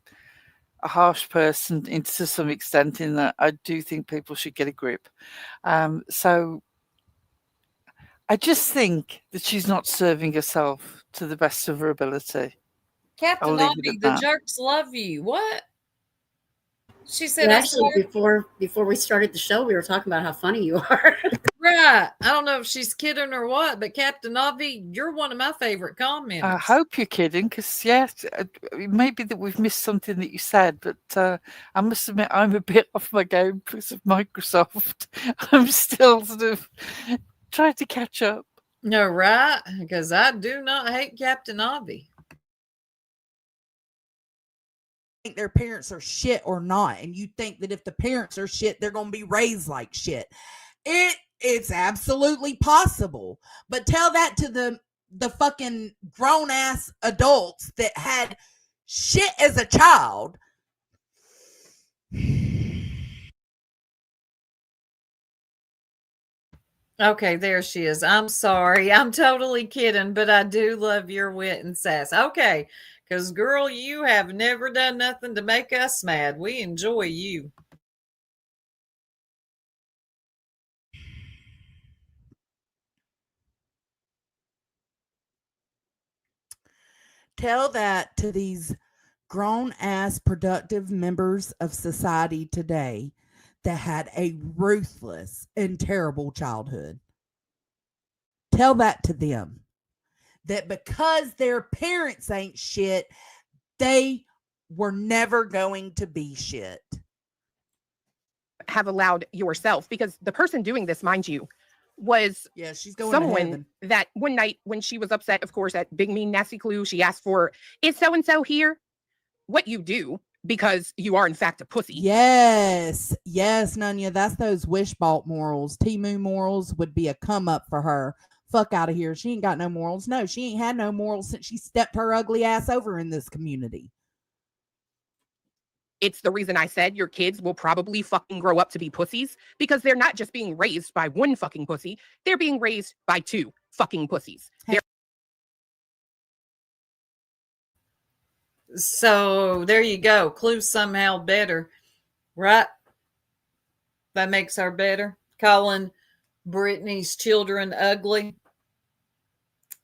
harsh person to some extent, in that I do think people should get a grip. So I just think that she's not serving herself to the best of her ability. Captain Nobby, the jerks love you. What? She said, actually, before we started the show, we were talking about how funny you are. Right. I don't know if she's kidding or what, but Captain Nobby, you're one of my favorite comments. I hope you're kidding, because, yes, it may be that we've missed something that you said, but I must admit I'm a bit off my game because of Microsoft. I'm still sort of trying to catch up. No, right? Because I do not hate Captain Nobby. Think their parents are shit or not, and you think that if the parents are shit, they're going to be raised like shit. It's absolutely possible, but tell that to the fucking grown ass adults that had shit as a child. Okay, there she is. I'm sorry. I'm totally kidding, but I do love your wit and sass. Okay, Because, girl, you have never done nothing to make us mad. We enjoy you. Tell that to these grown ass productive members of society today that had a ruthless and terrible childhood. Tell that to them, that because their parents ain't shit, they were never going to be shit. Have allowed yourself, because the person doing this, mind you, was she's going someone that one night when she was upset, of course, at Big Mean Nasty Clue, she asked for, is so-and-so here? What you do, because you are in fact a pussy. Yes, Nunya, that's those Wishbolt morals. Timu morals would be a come up for her. Fuck out of here. She ain't got no morals. No, she ain't had no morals since she stepped her ugly ass over in this community. It's the reason I said your kids will probably fucking grow up to be pussies, because they're not just being raised by one fucking pussy. They're being raised by two fucking pussies. So there you go. Clue's somehow better, right? That makes her better. Calling Brittany's children ugly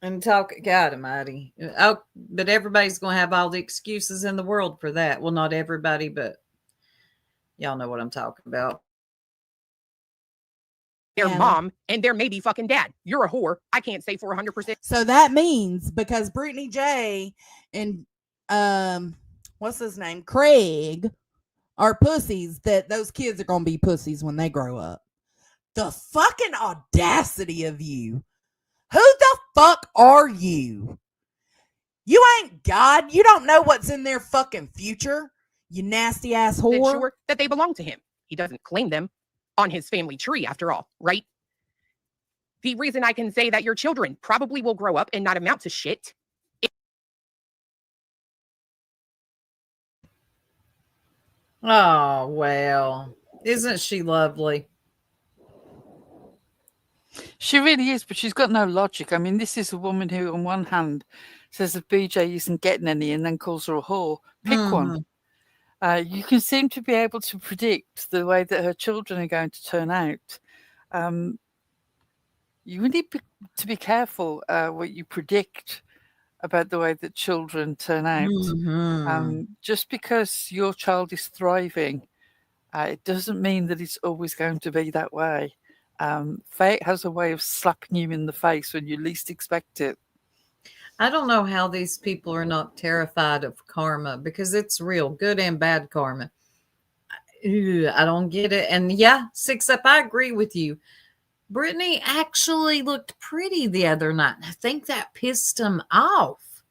and talk, God almighty. Oh, but everybody's going to have all the excuses in the world for that. Well, not everybody, but y'all know what I'm talking about. Their mom and their maybe fucking dad. You're a whore. I can't say for 100%. So that means because Brittany J and what's his name, Craig, are pussies, that those kids are gonna be pussies when they grow up. The fucking audacity of you. Who the fuck are you? You ain't God. You don't know what's in their fucking future, you nasty ass whore. Sure that they belong to him. He doesn't claim them on his family tree, after all, right? The reason I can say that your children probably will grow up and not amount to shit. Oh, well, isn't she lovely? She really is, but she's got no logic. I mean, this is a woman who, on one hand, says that BJ isn't getting any and then calls her a whore. Pick one. You can seem to be able to predict the way that her children are going to turn out. You need to be careful what you predict about the way that children turn out. Just because your child is thriving, it doesn't mean that it's always going to be that way. Fate has a way of slapping you in the face when you least expect it. I don't know how these people are not terrified of karma, because it's real, good and bad karma. I don't get it. And yeah, 6up, I agree with you. Brittany actually looked pretty the other night. I think that pissed him off.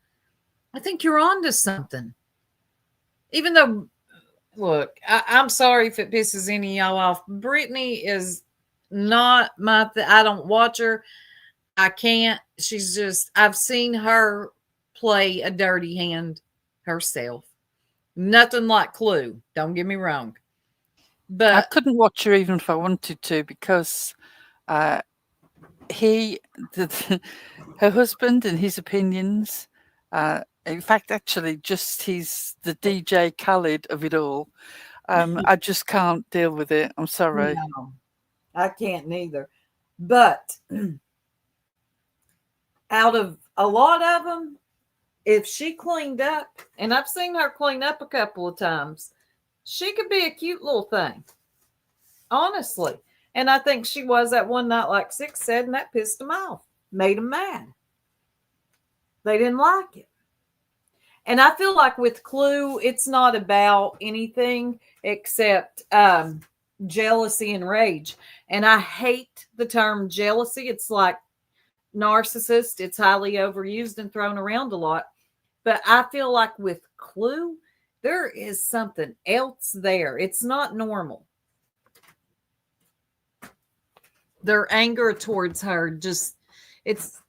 I think you're onto something. Even though, look, I'm sorry if it pisses any of y'all off. Brittany is not my I don't watch her. I can't. She's just, I've seen her play a dirty hand herself. Nothing like Clue. Don't get me wrong. But I couldn't watch her even if I wanted to, because her husband and his opinions, in fact, actually, just he's the DJ Khaled of it all. I just can't deal with it. I'm sorry. No, I can't neither. But out of a lot of them, if she cleaned up, and I've seen her clean up a couple of times, she could be a cute little thing. Honestly. And I think she was that one night, like 6 said, and that pissed them off. Made them mad. They didn't like it. And I feel like with Clue, it's not about anything except jealousy and rage. And I hate the term jealousy. It's like narcissist. It's highly overused and thrown around a lot. But I feel like with Clue, there is something else there. It's not normal. Their anger towards her, just, it's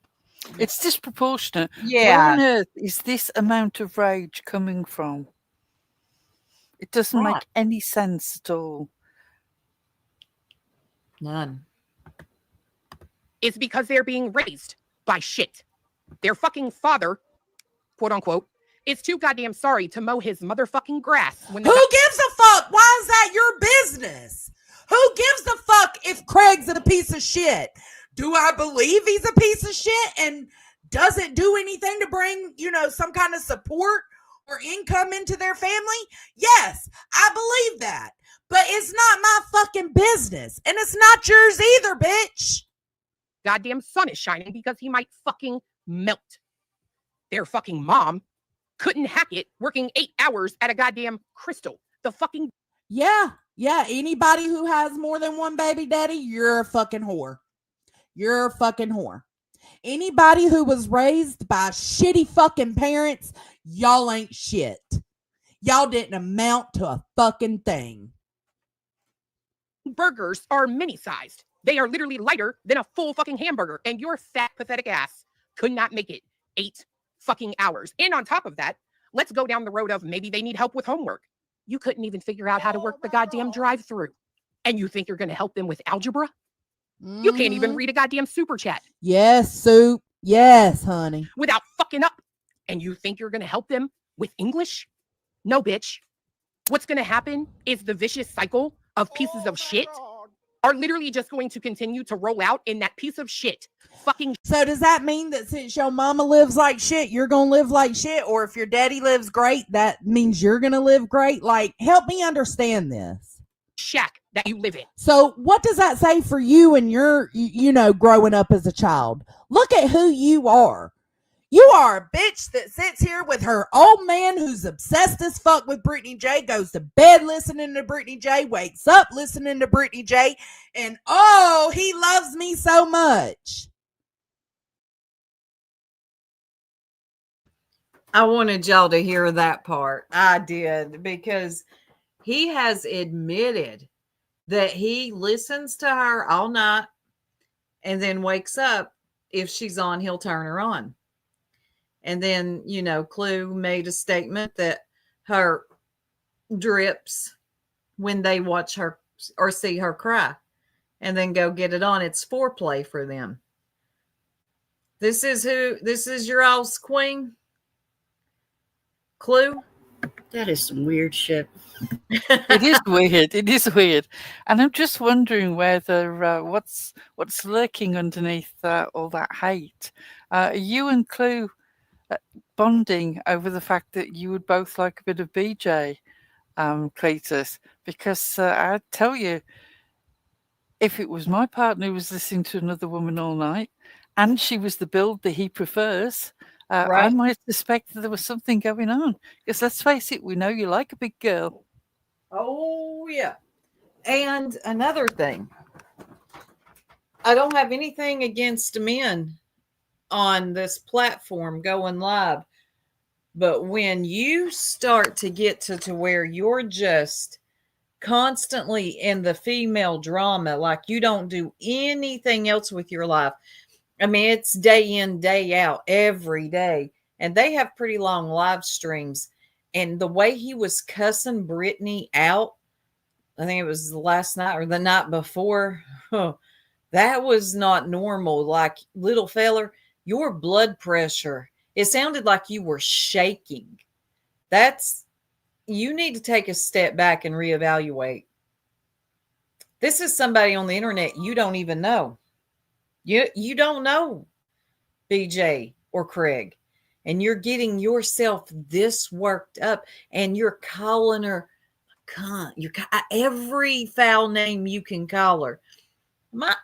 disproportionate. Yeah. Where on earth is this amount of rage coming from? It doesn't make any sense at all. None. It's because they're being raised by shit. Their fucking father, quote unquote, is too goddamn sorry to mow his motherfucking grass. Who gives a fuck? Why is that your business? Who gives a fuck if Craig's a piece of shit? Do I believe he's a piece of shit and doesn't do anything to bring, some kind of support or income into their family? Yes, I believe that. But it's not my fucking business. And it's not yours either, bitch. Goddamn sun is shining because he might fucking melt. Their fucking mom couldn't hack it working 8 hours at a goddamn crystal. The fucking... Yeah. Anybody who has more than one baby daddy, you're a fucking whore. You're a fucking whore. Anybody who was raised by shitty fucking parents, y'all ain't shit. Y'all didn't amount to a fucking thing. Burgers are mini-sized. They are literally lighter than a full fucking hamburger. And your fat, pathetic ass could not make it 8 fucking hours. And on top of that, let's go down the road of maybe they need help with homework. You couldn't even figure out how to work the goddamn drive-through. And you think you're going to help them with algebra? You can't even read a goddamn super chat. Yes, Soup. Yes, honey. Without fucking up. And you think you're going to help them with English? No, bitch. What's going to happen is the vicious cycle of pieces of shit are literally just going to continue to roll out in that piece of shit. Fucking. So does that mean that since your mama lives like shit, you're going to live like shit? Or if your daddy lives great, that means you're going to live great? Like, help me understand this. Shack that you live in. So what does that say for you and your, growing up as a child? Look at who you are. You are a bitch that sits here with her old man who's obsessed as fuck with Brittany J, goes to bed listening to Brittany J, wakes up listening to Brittany J, and oh, he loves me so much. I wanted y'all to hear that part. I did, because he has admitted that he listens to her all night and then wakes up. If she's on, he'll turn her on. And then, Clue made a statement that her drips when they watch her or see her cry and then go get it on. It's foreplay for them. This is your all's queen, Clue. That is some weird shit. It is weird. It is weird. And I'm just wondering whether what's lurking underneath all that hate. You and Clue bonding over the fact that you would both like a bit of BJ, Cletus, because I tell you, if it was my partner who was listening to another woman all night and she was the build that he prefers, I might suspect that there was something going on. Because let's face it, we know you like a big girl. Oh, yeah. And another thing, I don't have anything against men on this platform going live, but when you start to get to where you're just constantly in the female drama, like you don't do anything else with your life. I mean, it's day in, day out, every day. And they have pretty long live streams. And the way he was cussing Brittany out, I think it was the last night or the night before, that was not normal. Like, little feller, your blood pressure, it sounded like you were shaking. You need to take a step back and reevaluate. This is somebody on the internet you don't even know. You don't know BJ or Craig, and you're getting yourself this worked up, and you're calling her cunt. You're every foul name you can call her.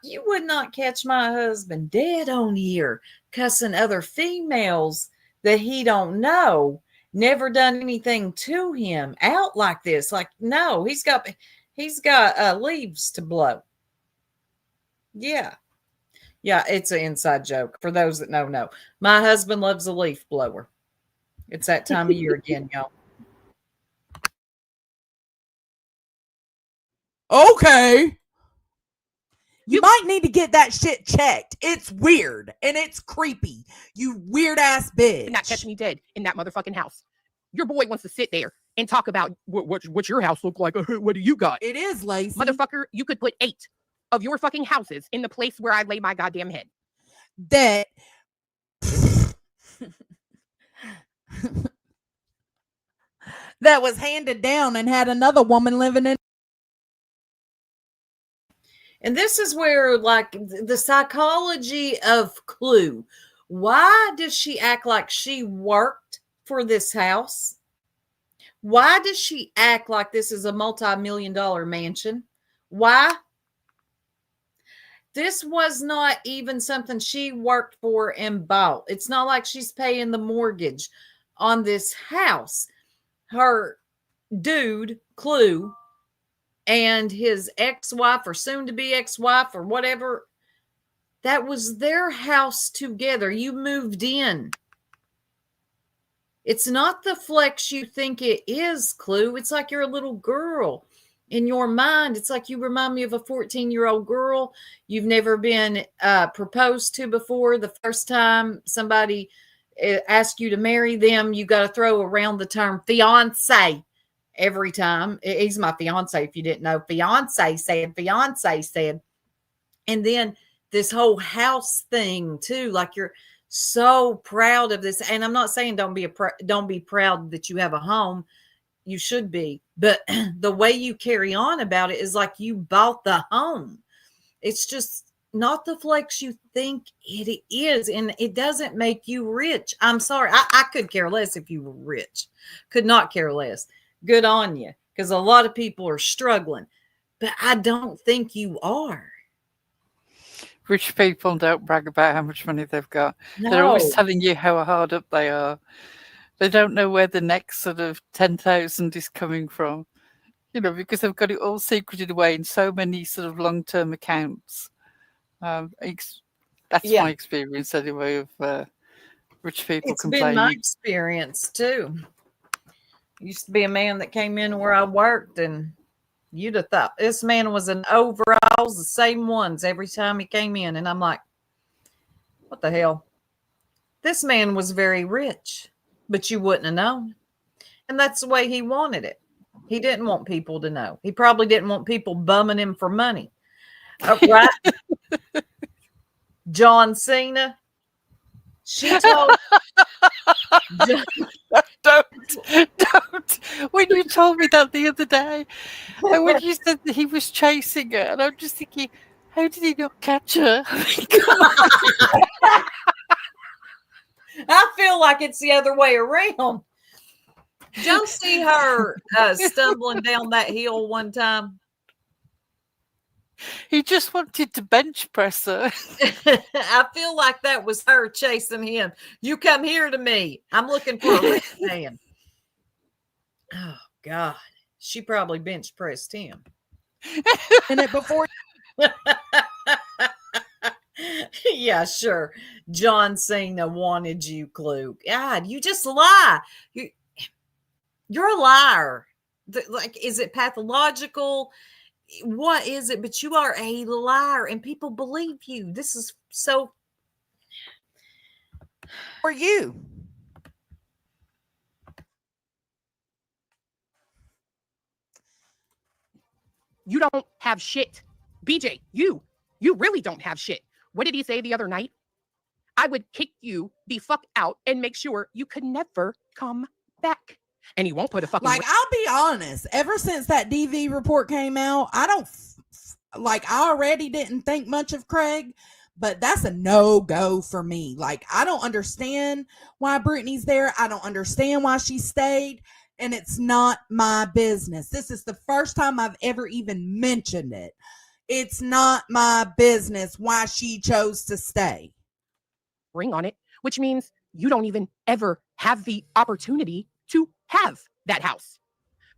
You would not catch my husband dead on here cussing other females that he don't know, never done anything to him, out like this. Like, no, he's got leaves to blow. Yeah, it's an inside joke for those that know. My husband loves a leaf blower. It's that time of year again, y'all. Okay. You might need to get that shit checked. It's weird and it's creepy. You weird ass bitch. Not catch me dead in that motherfucking house. Your boy wants to sit there and talk about what's your house look like. What do you got? It is lazy. Motherfucker, you could put 8 of your fucking houses in the place where I lay my goddamn head. That that was handed down and had another woman living in. And this is where, like, the psychology of Clue. Why does she act like she worked for this house? Why does she act like this is a multi-million-dollar mansion? Why? This was not even something she worked for and bought. It's not like she's paying the mortgage on this house. Her dude, Clue, and his ex-wife or soon-to-be ex-wife or whatever, that was their house together. You moved in. It's not the flex you think it is, Clue. It's like you're a little girl. In your mind, it's like you remind me of a 14-year-old girl you've never been proposed to before. The first time somebody asks you to marry them, you got to throw around the term fiance every time. He's my fiance, if you didn't know. Fiance said. And then this whole house thing too, like you're so proud of this. And I'm not saying don't be proud that you have a home. You should be, but the way you carry on about it is like you bought the home. It's just not the flex you think it is, and it doesn't make you rich. I'm sorry, I could care less if you were rich. Could not care less. Good on you, because a lot of people are struggling, but I don't think you are. Rich people don't brag about how much money they've got. No. They're always telling you how hard up they are. They don't know where the next sort of 10,000 is coming from, because they've got it all secreted away in so many sort of long-term accounts. That's my experience anyway of rich people complaining. It's been my experience too. Used to be a man that came in where I worked, and you'd have thought this man was in overalls, the same ones every time he came in. And I'm like, what the hell? This man was very rich, but you wouldn't have known. And that's the way he wanted it. He didn't want people to know. He probably didn't want people bumming him for money. Right? John Cena. She told... Don't. When you told me that the other day, and when you said that he was chasing her, and I'm just thinking, how did he not catch her? I feel like it's the other way around. Don't see her stumbling down that hill one time. He just wanted to bench press her. I feel like that was her chasing him. You come here to me. I'm looking for a rich man. Oh, God. She probably bench pressed him. And it before. Yeah, sure. John Cena wanted you, Clue. God, you just lie. You're a liar. Like, is it pathological? What is it? But you are a liar, and people believe you. This is so. For you. You don't have shit. BJ, you really don't have shit. What did he say the other night? I would kick you the fuck out and make sure you could never come back. And he won't put a fucking... Like, I'll be honest. Ever since that DV report came out, I already didn't think much of Craig, but that's a no-go for me. Like, I don't understand why Brittany's there. I don't understand why she stayed. And it's not my business. This is the first time I've ever even mentioned it. It's not my business why she chose to stay. Ring on it, which means you don't even ever have the opportunity to have that house.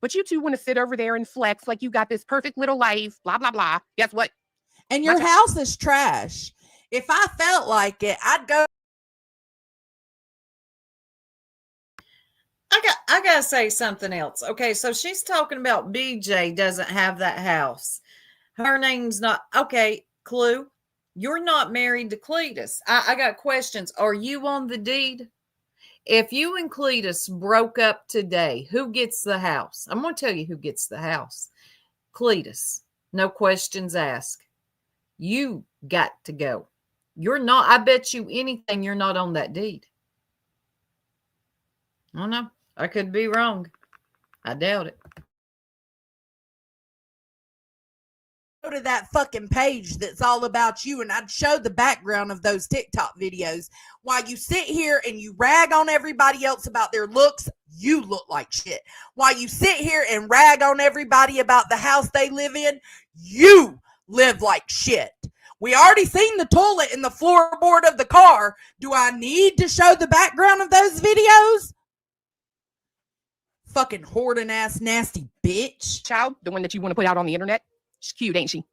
But you two want to sit over there and flex like you got this perfect little life, blah, blah, blah. Guess what? And your house is trash. If I felt like it, I'd go. I gotta say something else. Okay, so she's talking about BJ doesn't have that house. Her name's not okay. Clue, you're not married to Cletus. I got questions. Are you on the deed? If you and Cletus broke up today, who gets the house? I'm going to tell you who gets the house. Cletus. No questions asked. You got to go. You're not, I bet you anything you're not on that deed. I don't know. I could be wrong. I doubt it. Go to that fucking page that's all about you, and I'd show the background of those TikTok videos. While you sit here and you rag on everybody else about their looks, you look like shit. While you sit here and rag on everybody about the house they live in, you live like shit. We already seen the toilet and the floorboard of the car. Do I need to show the background of those videos? Fucking hoarding ass nasty bitch. Child, the one that you want to put out on the internet, she's cute, ain't she?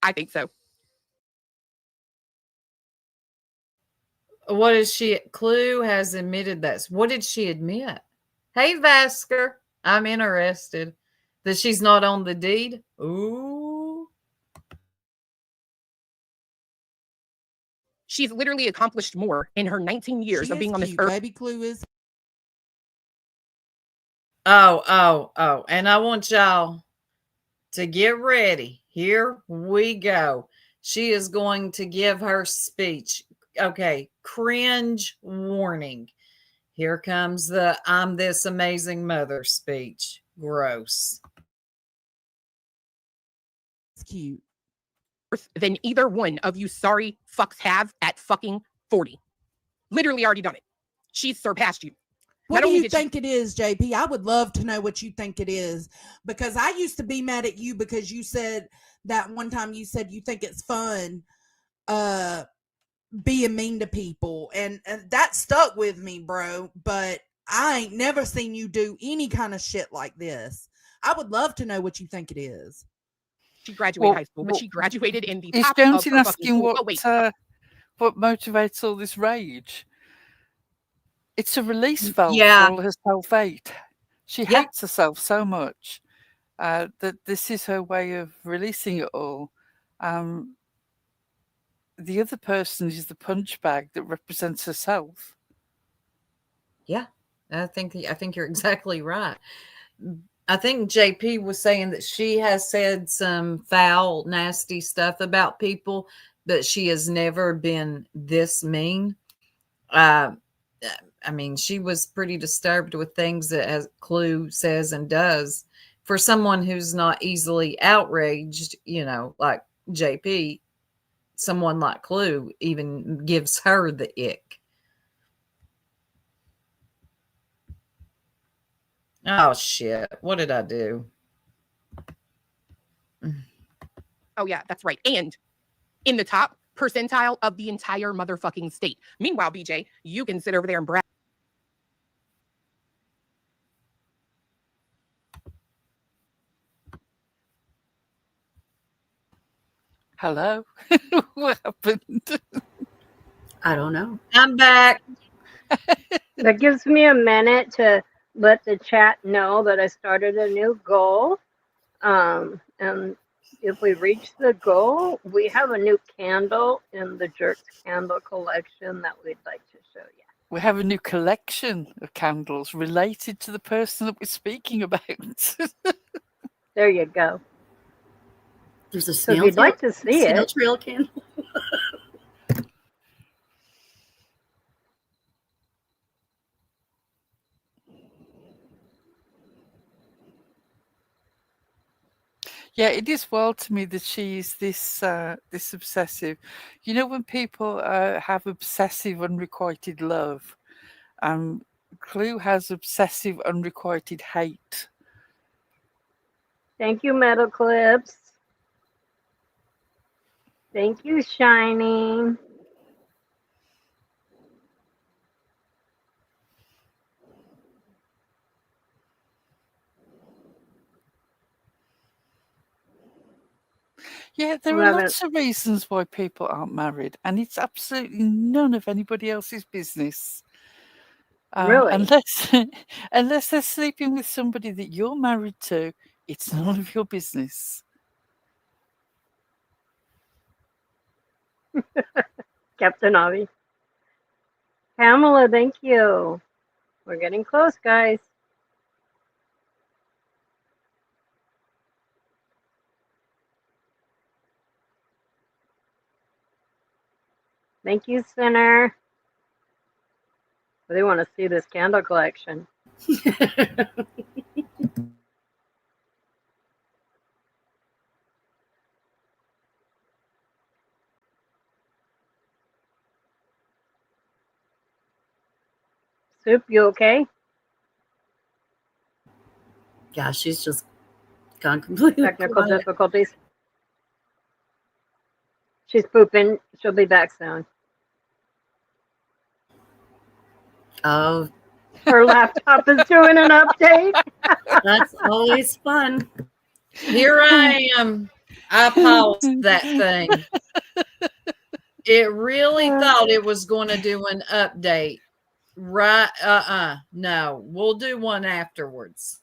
I think so. What is she? Clue has admitted that. What did she admit? Hey, Vasker, I'm interested. That she's not on the deed? Ooh. She's literally accomplished more in her 19 years of being on this cute. earth. Baby Clue is. Oh. And I want y'all to get ready. Here we go. She is going to give her speech. Okay, cringe warning. Here comes the I'm this amazing mother speech. Gross. It's cute. Than either one of you sorry fucks have at fucking 40. Literally already done it. She's surpassed you. What do you think it is, JP? I would love to know what you think it is, because I used to be mad at you because you said that one time you said you think it's fun being mean to people, and that stuck with me, bro. But I ain't never seen you do any kind of shit like this. I would love to know what you think it is. She graduated high school, but she graduated in the Is top of Jonesy her fucking asking school. what motivates all this rage? It's a release valve Yeah. for all her self-hate. She hates herself so much that this is her way of releasing it all. The other person is the punch bag that represents herself. Yeah, I think you're exactly right. I think JP was saying that she has said some foul, nasty stuff about people, but she has never been this mean. I mean, she was pretty disturbed with things that, as Clue says and does, for someone who's not easily outraged, like JP. Someone like Clue even gives her the ick. Oh, shit. What did I do? Oh, yeah, that's right. And in the top percentile of the entire motherfucking state. Meanwhile, BJ, you can sit over there and brag. Hello? What happened? I don't know. I'm back. That gives me a minute to let the chat know that I started a new goal. And if we reach the goal, we have a new candle in the Jerks candle collection that we'd like to show you. We have a new collection of candles related to the person that we're speaking about. There you go. There's a So if snail you'd like to see snail it, trail candle. Yeah, it is wild to me that she's this obsessive. You know, when people have obsessive unrequited love, Clue has obsessive unrequited hate. thank you, Metal Clips. Thank you, Shining. Yeah, there are lots of reasons why people aren't married, and it's absolutely none of anybody else's business. Really? Unless they're sleeping with somebody that you're married to, it's none of your business. Captain Avi. Pamela, thank you. We're getting close, guys. Thank you, Sinner. They want to see this candle collection. Soup, you okay? Yeah, she's just gone completely Technical quiet. difficulties. She's pooping. She'll be back soon. Oh, Her laptop is doing an update. that's always fun. Here I am. I paused that thing. It really thought it was going to do an update. Right. No, we'll do one afterwards.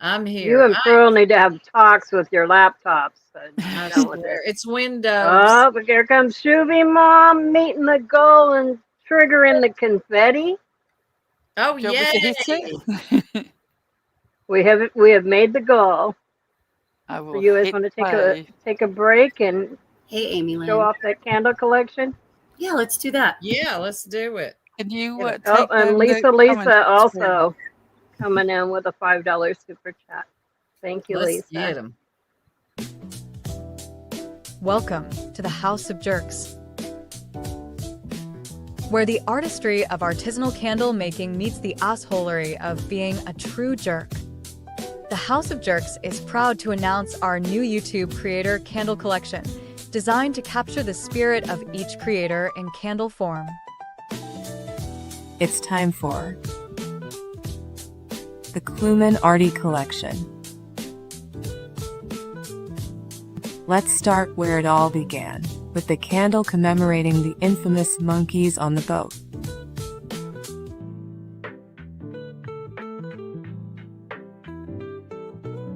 I'm here. You and Pearl need to have talks with your laptops. I swear. It's Windows. Oh, but here comes Shuvie Mom meeting the goal and triggering the confetti. Oh, Do you want me to hit it? We have made the goal. I will So you guys hit want to play. take a break and Hey, Amy Lynn. show off that candle collection? Yeah, let's do that. Yeah, let's do it. Can you Oh, take and down the Lisa comments? also coming in with a $5 super chat. Thank you, Let's Lisa. get 'em. Welcome to the House of Jerks, where the artistry of artisanal candle making meets the assholery of being a true jerk. The House of Jerks is proud to announce our new YouTube creator candle collection, designed to capture the spirit of each creator in candle form. It's time for the Kluman Arty Collection. Let's start where it all began, with the candle commemorating the infamous monkeys on the boat.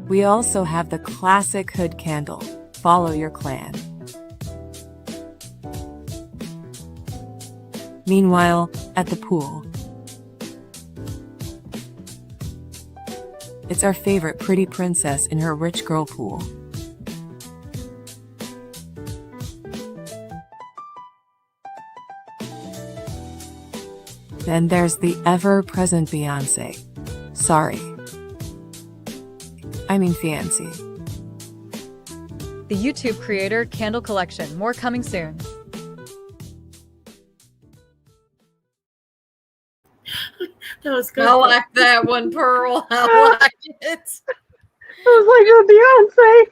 We also have the classic hood candle, Follow Your Clan. Meanwhile, at the pool, it's our favorite pretty princess in her rich girl pool. Then there's the ever-present Beyonce. Sorry. I mean fiancé. The YouTube creator candle collection, more coming soon. That was good. I like that one, Pearl. I like it. It was like a Beyonce.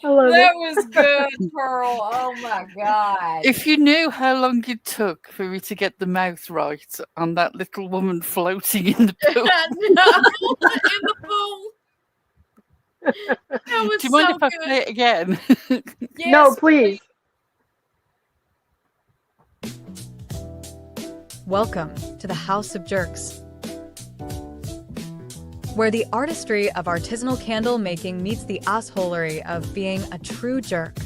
I love That it. was good, Pearl. Oh my God. If you knew how long it took for me to get the mouth right on that little woman floating in the pool. In the pool. That was Do you mind so if I good. play it again? Yes, No, please. Welcome to the House of Jerks, where the artistry of artisanal candle making meets the assholery of being a true jerk.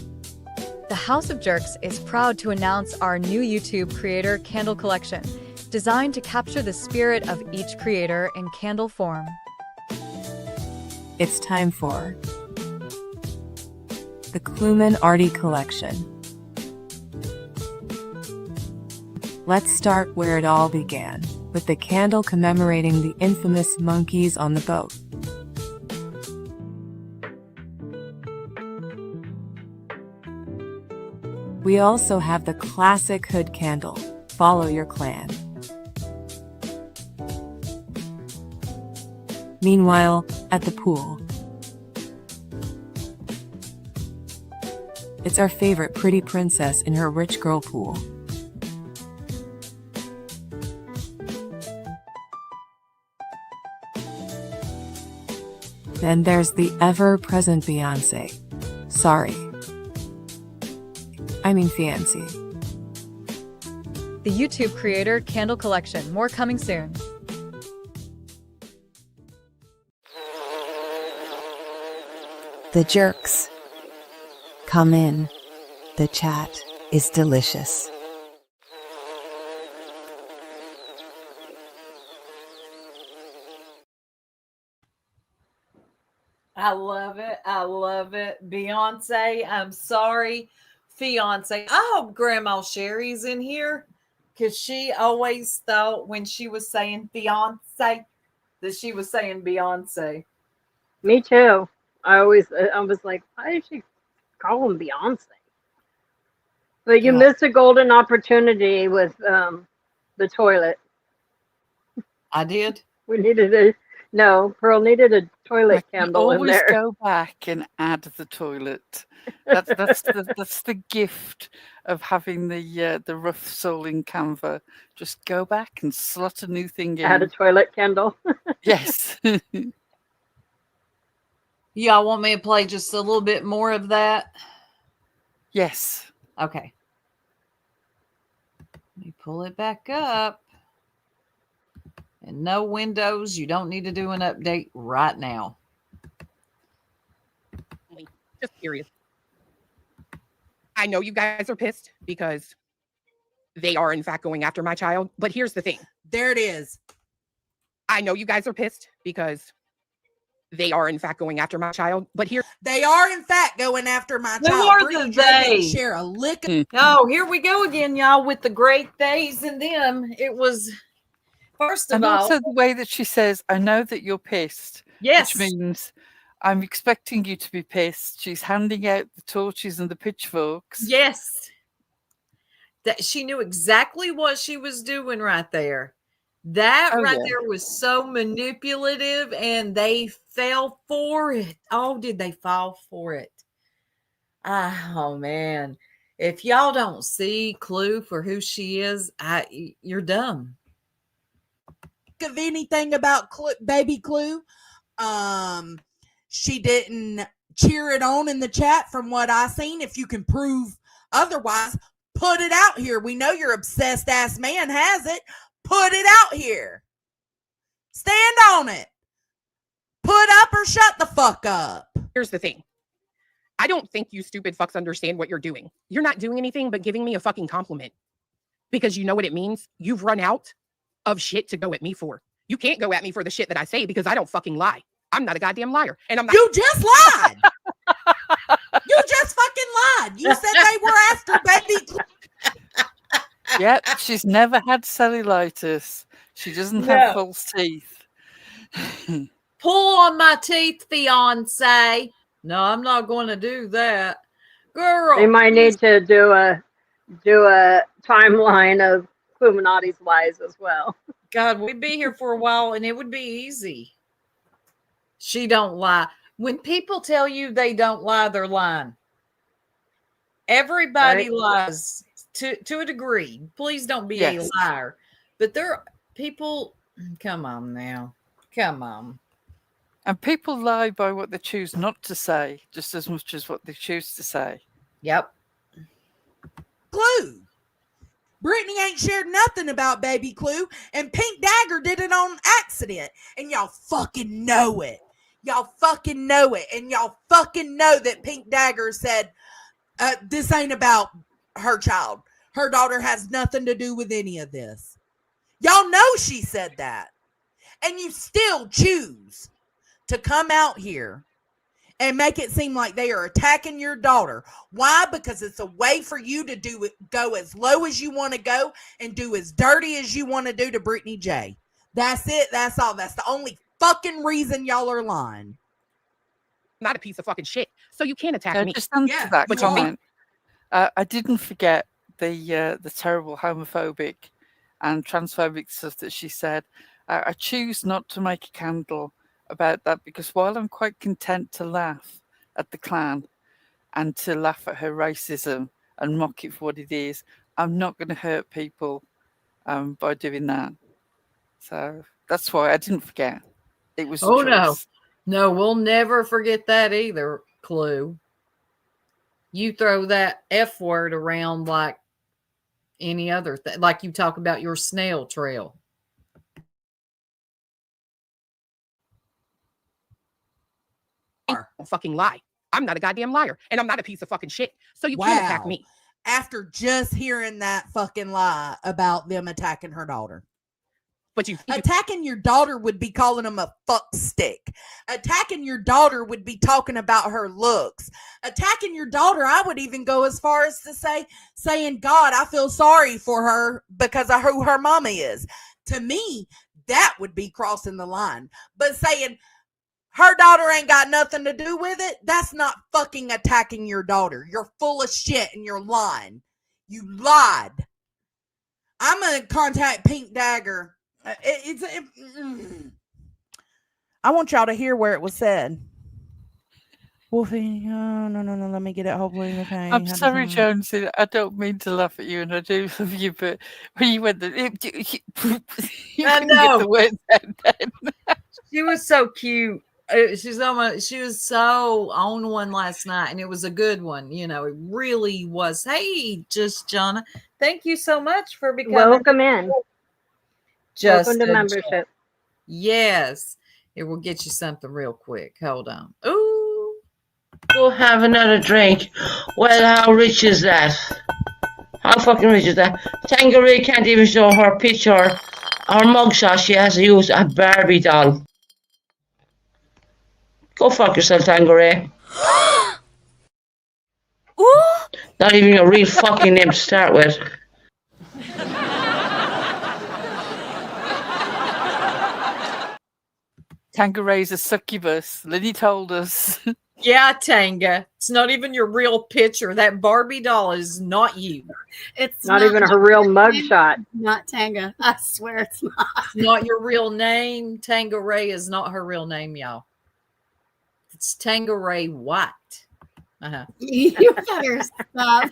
The House of Jerks is proud to announce our new YouTube creator candle collection, designed to capture the spirit of each creator in candle form. It's time for the Kluman Arty Collection. Let's start where it all began, with the candle commemorating the infamous monkeys on the boat. We also have the classic hood candle, Follow Your Clan. Meanwhile, at the pool, it's our favorite pretty princess in her rich girl pool. Then there's the ever-present Beyonce. Sorry. I mean fiancé. The YouTube creator candle collection, more coming soon. The jerks. Come in. The chat is delicious. I love it. I love it. Beyonce, I'm sorry. Fiance. I hope Grandma Sherry's in here because she always thought when she was saying fiance that she was saying Beyonce. Me too. I was like, why did she call him Beyonce? But you missed a golden opportunity with the toilet. I did. We needed Pearl needed a toilet candle in Always there. go back and add the toilet. That's the gift of having the rough soul in Canva. Just go back and slot a new thing in. Add a toilet candle. Yes. Y'all want me to play just a little bit more of that? Yes. Okay. Let me pull it back up. And no Windows. You don't need to do an update right now. Just curious. I know you guys are pissed because they are in fact going after my child. But here's the thing. There it is. I know you guys are pissed because they are in fact going after my child. But here they are in fact going after my Who child. are Brittany the J didn't they? share a lick of Oh, here we go again, y'all, with the great days and them. It was, first of And all. also the way that she says, I know that you're pissed. Yes. Which means I'm expecting you to be pissed. She's handing out the torches and the pitchforks. Yes. That she knew exactly what she was doing right there. That there was so manipulative, and they fell for it. Oh, did they fall for it? Oh man. If y'all don't see Clue for who she is, you're dumb. of anything about baby Clue. She didn't cheer it on in the chat from what I seen. If you can prove otherwise, put it out here. We know your obsessed ass man has it. Put it out here. Stand on it. Put up or shut the fuck up. here's the thing. I don't think you stupid fucks understand what you're doing. You're not doing anything but giving me a fucking compliment. Because you know what it means? You've run out of shit to go at me for. You can't go at me for the shit that I say because I don't fucking lie. I'm not a goddamn liar. And I'm not. You just lied. You just fucking lied. You said they were after baby Clue. Yep, she's never had cellulitis. She doesn't have false teeth. Pull on my teeth, fiance. No, I'm not going to do that. Girl. They might need to do a timeline of Illuminati's lies as well. God, we'd be here for a while and it would be easy. She don't lie. When people tell you they don't lie, they're lying. Everybody lies to a degree. Please don't be a liar. But there are people, come on now. Come on. And people lie by what they choose not to say, just as much as what they choose to say. Yep. Clue. Brittany ain't shared nothing about baby Clue, and Pink Dagger did it on accident, and y'all fucking know it. Y'all fucking know it, and y'all fucking know that Pink Dagger said, this ain't about her child. Her daughter has nothing to do with any of this. Y'all know she said that, and you still choose to come out here and make it seem like they are attacking your daughter. Why? Because it's a way for you to do it, go as low as you want to go and do as dirty as you want to do to Brittany J. That's it. That's all. That's the only fucking reason y'all are lying. Not a piece of fucking shit. So you can't attack me. Just answer that comment. I didn't forget the terrible homophobic and transphobic stuff that she said. I choose not to make a candle about that because while I'm quite content to laugh at the Klan and to laugh at her racism and mock it for what it is, I'm not going to hurt people by doing that. So that's why I didn't forget. It was Oh, no, we'll never forget that either, Clue. You throw that F word around like any other thing, like you talk about your snail trail. Don't fucking lie. I'm not a goddamn liar, and I'm not a piece of fucking shit. So you can't attack me. After just hearing that fucking lie about them attacking her daughter. But attacking your daughter would be calling them a fuck stick. Attacking your daughter would be talking about her looks. Attacking your daughter, I would even go as far as to saying, God, I feel sorry for her because of who her mama is. To me, that would be crossing the line. But saying her daughter ain't got nothing to do with it, that's not fucking attacking your daughter. You're full of shit and you're lying. You lied. I'm going to contact Pink Dagger. I want y'all to hear where it was said. Wolfie, no, let me get it. Hopefully, okay. I'm sorry, Jones. I don't mean to laugh at you, and I do love you, but when you went, you couldn't get the words out then. She was so cute. She was so on one last night, and it was a good one. You know, it really was. Hey, just Jonna, thank you so much for becoming. Welcome in. Just welcome to membership. Yes, it will get you something real quick. Hold on. Ooh. Go have another drink. Well, how rich is that? How fucking rich is that? Tangeray can't even show her picture, her mugshot. She has to use a Barbie doll. Go fuck yourself, Tangeray. Not even your real fucking name to start with. Tangeray's a succubus. Liddy told us. Yeah, Tanga. It's not even your real picture. That Barbie doll is not you. It's not even her real mugshot. Not Tanga. I swear it's not. It's not your real name. Tangeray is not her real name, y'all. It's Tangeray White. Uh-huh. You better stop.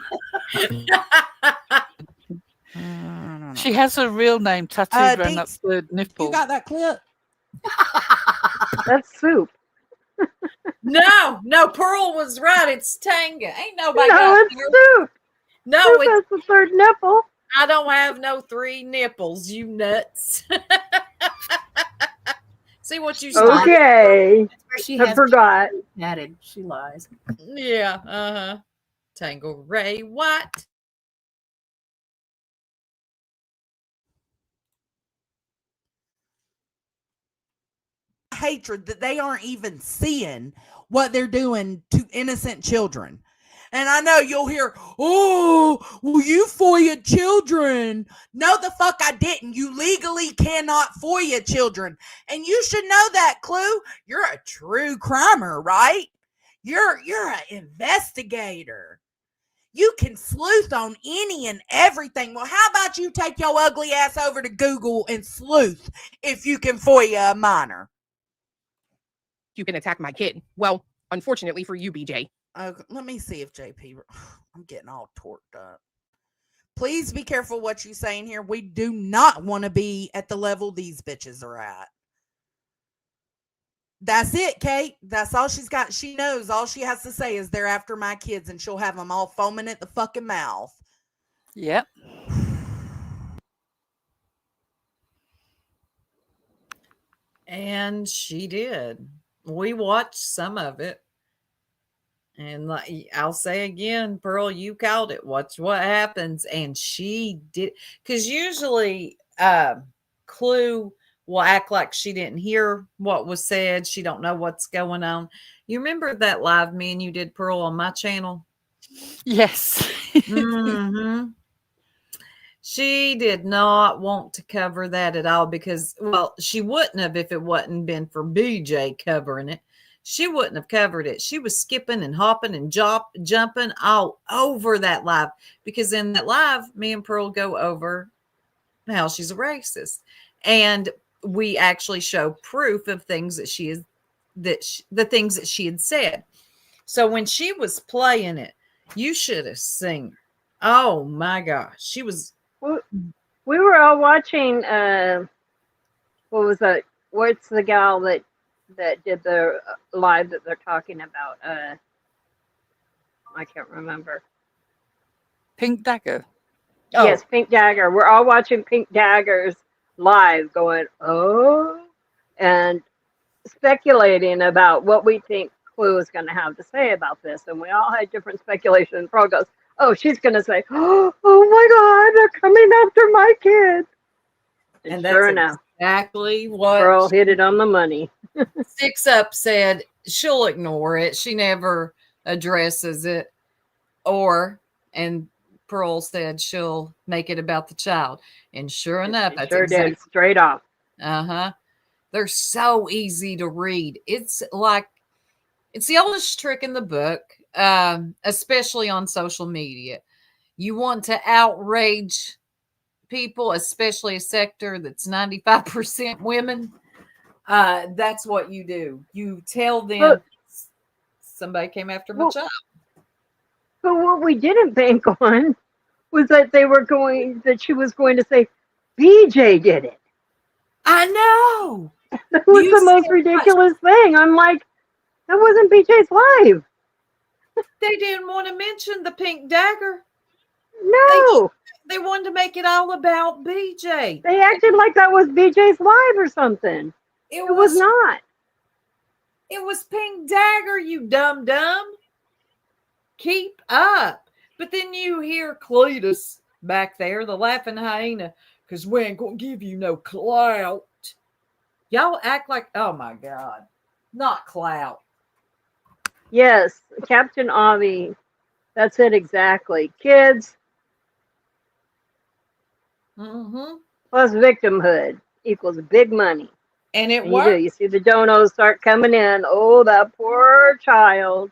She has her real name tattooed around that third nipple. You got that clip? That's Soup. No, Pearl was right. It's Tanga. Ain't nobody. No, it's Soup. No, Soup it's has the third nipple. I don't have no 3 nipples, you nuts. See what you said. Okay. That's where she I forgot. Added. She lies. Yeah, uh-huh. Tangeray White. Hatred that they aren't even seeing what they're doing to innocent children. And I know you'll hear, oh, well, you FOIA children. No, the fuck I didn't. You legally cannot FOIA children. And you should know that, Clue. You're a true crimer, right? You're an investigator. You can sleuth on any and everything. Well, how about you take your ugly ass over to Google and sleuth if you can FOIA a minor? You can attack my kid. Well, unfortunately for you, BJ. Let me see if JP. I'm getting all torqued up. Please be careful what you're saying here. We do not want to be at the level these bitches are at. That's it, Kate. That's all she's got. She knows all she has to say is they're after my kids, and she'll have them all foaming at the fucking mouth. Yep. And she did. We watched some of it. And I'll say again, Pearl, you called it. Watch what happens. And she did. Because usually Clue will act like she didn't hear what was said. She don't know what's going on. You remember that live me and you did, Pearl, on my channel? Yes. Mm-hmm. She did not want to cover that at all because, well, she wouldn't have if it wasn't been for BJ covering it. She wouldn't have covered it. She was skipping and hopping and jumping all over that live because in that live, me and Pearl go over how she's a racist. And we actually show proof of things that she is, the things that she had said. So when she was playing it, you should have seen her. Oh my gosh. She was. We were all watching, what was that? What's the gal that did the live that they're talking about? I can't remember. Pink Dagger. Oh. Yes, Pink Dagger. We're all watching Pink Dagger's live going, oh, and speculating about what we think Clue is going to have to say about this. And we all had different speculation. And Pearl goes, oh, she's going to say, oh my God, they're coming after my kid. And sure enough, exactly what Pearl hit it on the money. 6 Up said she'll ignore it. She never addresses it. And Pearl said she'll make it about the child. And sure enough, that's sure exactly. Did, straight off. Uh-huh. They're so easy to read. It's the oldest trick in the book, especially on social media. You want to outrage people, especially a sector that's 95% women. That's what you do. You tell them somebody came after my child. But what we didn't bank on was that she was going to say, BJ did it. I know. That was the most ridiculous thing. I'm like, that wasn't BJ's live. They didn't want to mention the pink dagger. No. They wanted to make it all about BJ. They acted like that was BJ's live or something. It was not. It was pink dagger, you dumb. Keep up. But then you hear Cletus back there, the laughing hyena, because we ain't going to give you no clout. Y'all act like, oh my God, not clout. Yes, Captain Avi. That's it exactly. Kids plus victimhood equals big money. And it works. You see the donos start coming in. Oh, that poor child.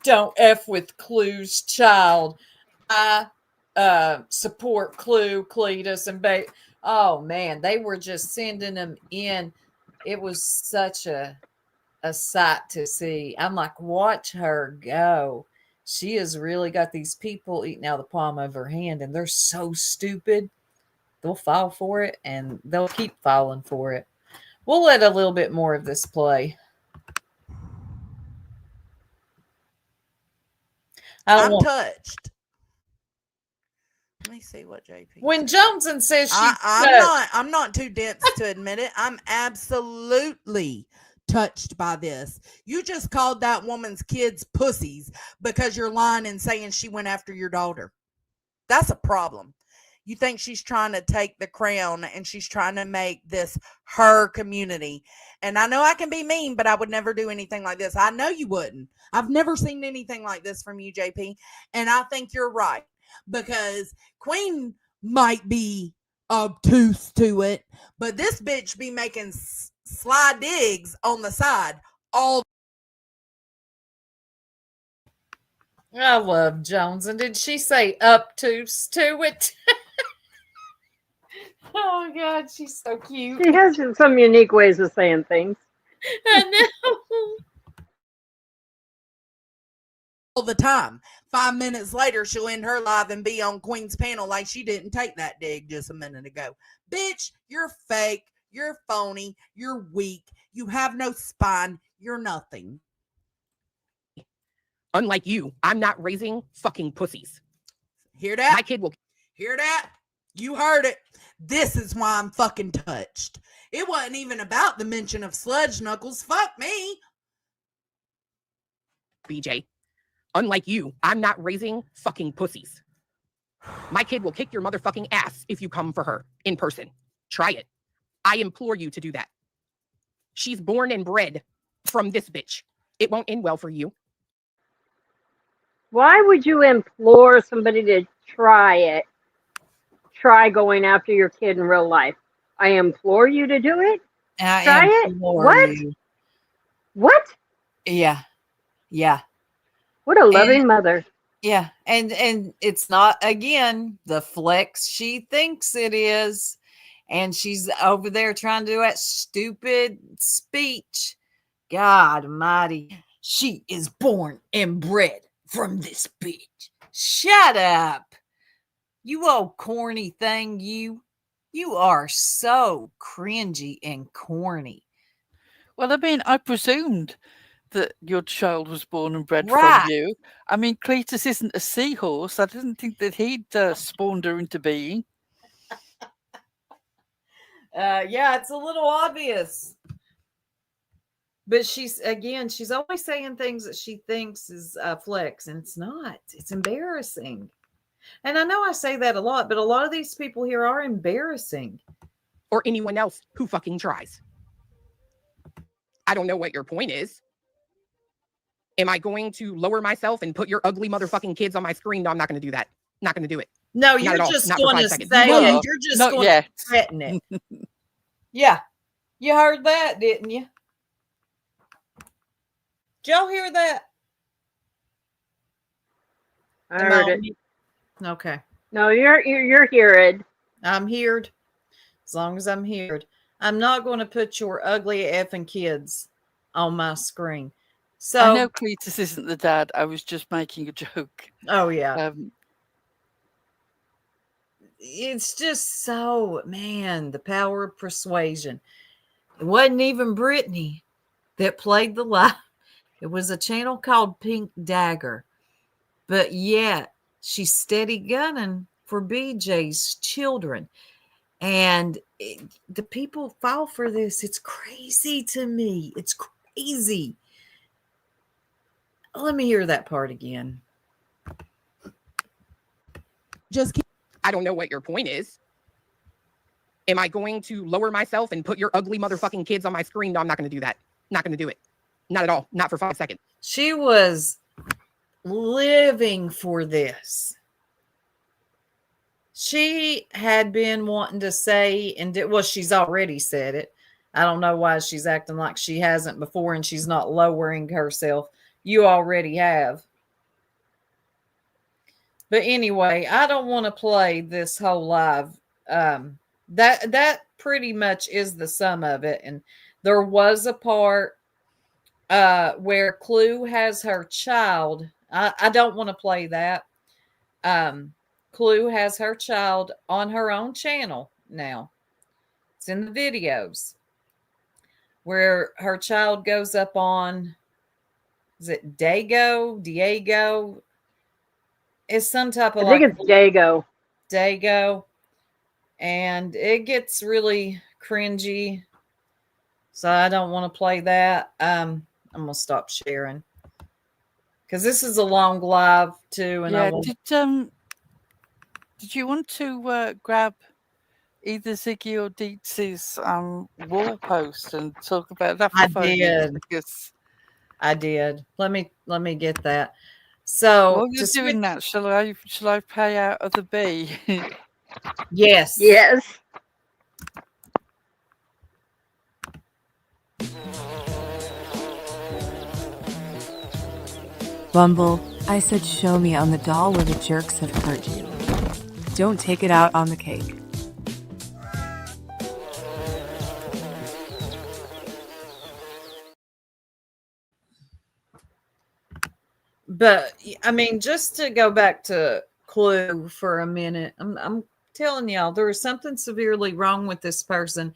Don't F with Clue's child. I support Clue, Cletus, and oh man, they were just sending them in. It was such a sight to see. I'm like, watch her go. She has really got these people eating out of the palm of her hand, and they're so stupid. They'll fall for it, and they'll keep falling for it. We'll let a little bit more of this play. I'm touched. Let me see what JP. When Johnson says I'm not too dense to admit it. I'm absolutely touched by this. You just called that woman's kids pussies because you're lying and saying she went after your daughter. That's a problem. You think she's trying to take the crown and she's trying to make this her community. And I know I can be mean, but I would never do anything like this. I know you wouldn't. I've never seen anything like this from you, JP. And I think you're right because Queen might be obtuse to it, but this bitch be making sly digs on the side all. I love Jones. And did she say obtuse to it? Oh my God, she's so cute. She has some unique ways of saying things. I know. All the time. 5 minutes later, she'll end her live and be on Queen's panel like she didn't take that dig just a minute ago. Bitch, you're fake. You're phony. You're weak. You have no spine. You're nothing. Unlike you, I'm not raising fucking pussies. Hear that? My kid will. Hear that? You heard it. This is why I'm fucking touched. It wasn't even about the mention of sludge knuckles. Fuck me. BJ, unlike you, I'm not raising fucking pussies. My kid will kick your motherfucking ass if you come for her in person. Try it. I implore you to do that. She's born and bred from this bitch. It won't end well for you. Why would you implore somebody to try it? Try going after your kid in real life. I implore you to do it. Try it. What? You. What? Yeah. What a loving mother. Yeah, and it's not, again, the flex she thinks it is. And she's over there trying to do that stupid speech. God almighty. She is born and bred from this bitch. Shut up. You old corny thing, you. You are so cringy and corny. Well, I mean, I presumed that your child was born and bred Right. from you. I mean, Cletus isn't a seahorse. I didn't think that he'd spawned her into being. Yeah, it's a little obvious. But she's always saying things that she thinks is flex, and it's not. It's embarrassing. And I know I say that a lot, but a lot of these people here are embarrassing. Or anyone else who fucking tries. I don't know what your point is. Am I going to lower myself and put your ugly motherfucking kids on my screen? No, I'm not going to do that. Not going to do it. No, Not you're at all. just Not for going 5 to seconds. say You will. it. You're just Not going yet. to threaten it. Yeah. You heard that, didn't you? Did y'all hear that? I heard it. Okay. No, you're heared. I'm heard. As long as I'm heard. I'm not going to put your ugly effing kids on my screen. So I know Cletus isn't the dad. I was just making a joke. Oh yeah. It's just so, man, the power of persuasion. It wasn't even Brittany that played the live. It was a channel called Pink Dagger. But yet she's steady gunning for BJ's children. And the people fall for this. It's crazy to me. It's crazy. Let me hear that part again. I don't know what your point is. Am I going to lower myself and put your ugly motherfucking kids on my screen? No, I'm not going to do that. Not going to do it. Not at all. Not for 5 seconds. She was living for this. She had been wanting to say, and she's already said it. I don't know why she's acting like she hasn't before and she's not lowering herself. You already have. But anyway, I don't want to play this whole live. That pretty much is the sum of it. And there was a part where Clue has her child. I don't want to play that. Clue has her child on her own channel now. It's in the videos where her child goes up on, is it Diego? It's some type of I think it's Dago. Dago. And it gets really cringy. So I don't want to play that. I'm going to stop sharing. Because this is a long live too. And yeah, did you want to grab either Ziggy or Dietz's wall post and talk about that for 5 minutes? Because I did. Let me get that. So while you're doing that, shall I pay out of the B? Yes. Yes. Bumble, I said show me on the doll where the jerks have hurt you. Don't take it out on the cake. But I mean, just to go back to Clue for a minute, I'm telling y'all there is something severely wrong with this person,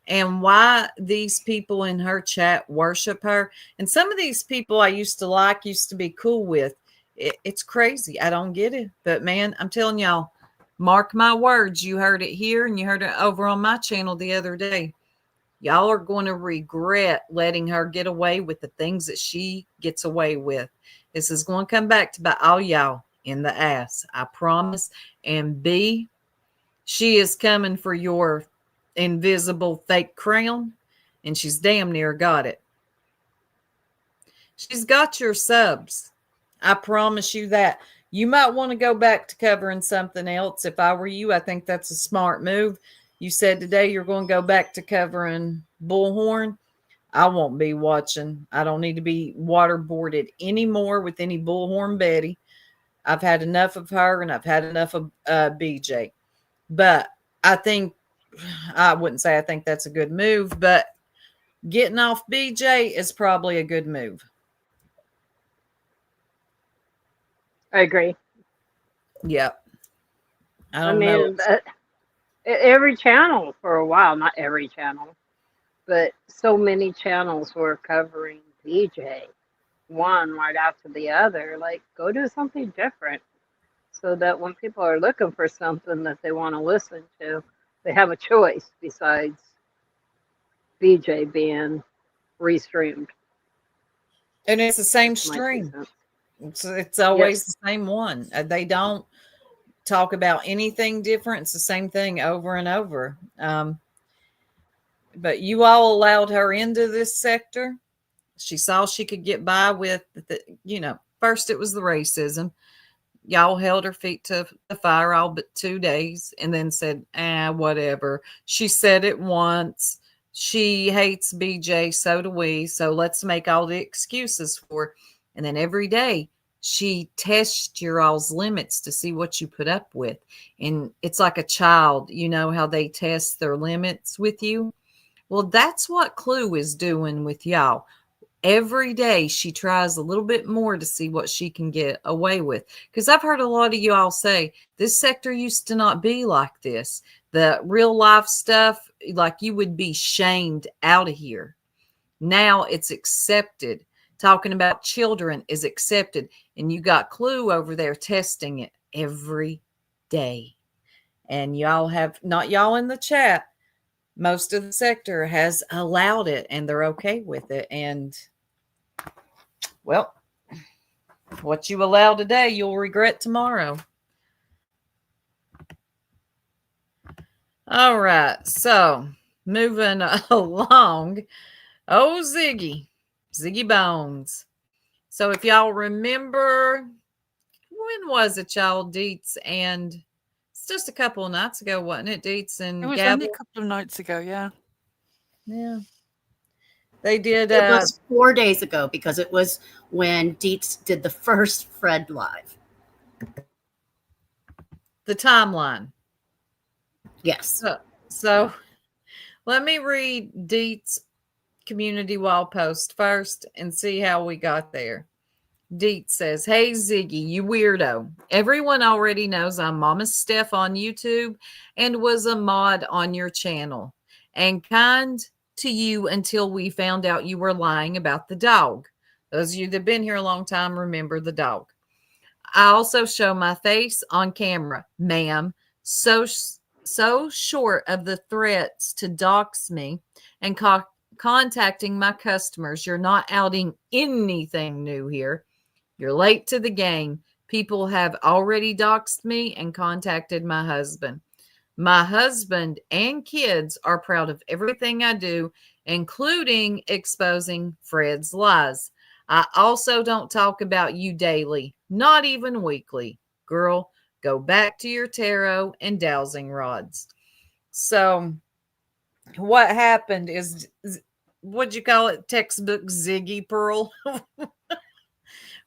and why these people in her chat worship her. And some of these people I used to be cool with. It's crazy. I don't get it. But man, I'm telling y'all, mark my words. You heard it here and you heard it over on my channel the other day. Y'all are going to regret letting her get away with the things that she gets away with. This is going to come back to bite all y'all in the ass. I promise. And B, she is coming for your invisible fake crown, and she's damn near got it. She's got your subs. I promise you that. You might want to go back to covering something else. If I were you, I think that's a smart move. You said today you're going to go back to covering Bullhorn. I won't be watching. I don't need to be waterboarded anymore with any Bullhorn Betty. I've had enough of her, and I've had enough of BJ. But I wouldn't say I think that's a good move, but getting off BJ is probably a good move. I agree. Yep. I mean, every channel for a while, not every channel, but so many channels were covering BJ, one right after the other. Like, go do something different so that when people are looking for something that they want to listen to, they have a choice besides BJ being restreamed. And it's the same stream. It's always the same one. They don't talk about anything different. It's the same thing over and over. But you all allowed her into this sector. She saw she could get by with first it was the racism. Y'all held her feet to the fire all but 2 days and then said, whatever. She said it once. She hates BJ, so do we. So let's make all the excuses for her. And then every day she tests your all's limits to see what you put up with. And it's like a child, you know how they test their limits with you? Well, that's what Clue is doing with y'all. Every day she tries a little bit more to see what she can get away with. Because I've heard a lot of you all say, this sector used to not be like this. The real life stuff, like you would be shamed out of here. Now it's accepted. Talking about children is accepted. And you got Clue over there testing it every day. And y'all have, not y'all in the chat, most of the sector has allowed it and they're okay with it. And well, what you allow today, you'll regret tomorrow. All right. So moving along. Oh, Ziggy Bones. So if y'all remember, when was it, y'all, Dietz? And it's just a couple of nights ago, wasn't it, Dietz and It was Gabby? only a couple of nights ago, yeah. Yeah. They did. It was 4 days ago because it was when Dietz did the first Fred Live. The timeline. Yes. So let me read Dietz community wall post first and see how we got there. Dietz says, "Hey Ziggy, you weirdo. Everyone already knows I'm Mama Steph on YouTube and was a mod on your channel. And kind to you until we found out you were lying about the dog. Those of you that have been here a long time remember the dog. I also show my face on camera, ma'am. So short of the threats to dox me and contacting my customers, you're not outing anything new here. You're late to the game. People have already doxed me and contacted my husband. My husband and kids are proud of everything I do, including exposing Fred's lies. I also don't talk about you daily, not even weekly. Girl, go back to your tarot and dowsing rods." So what happened is, what'd you call it? Textbook Ziggy Pearl,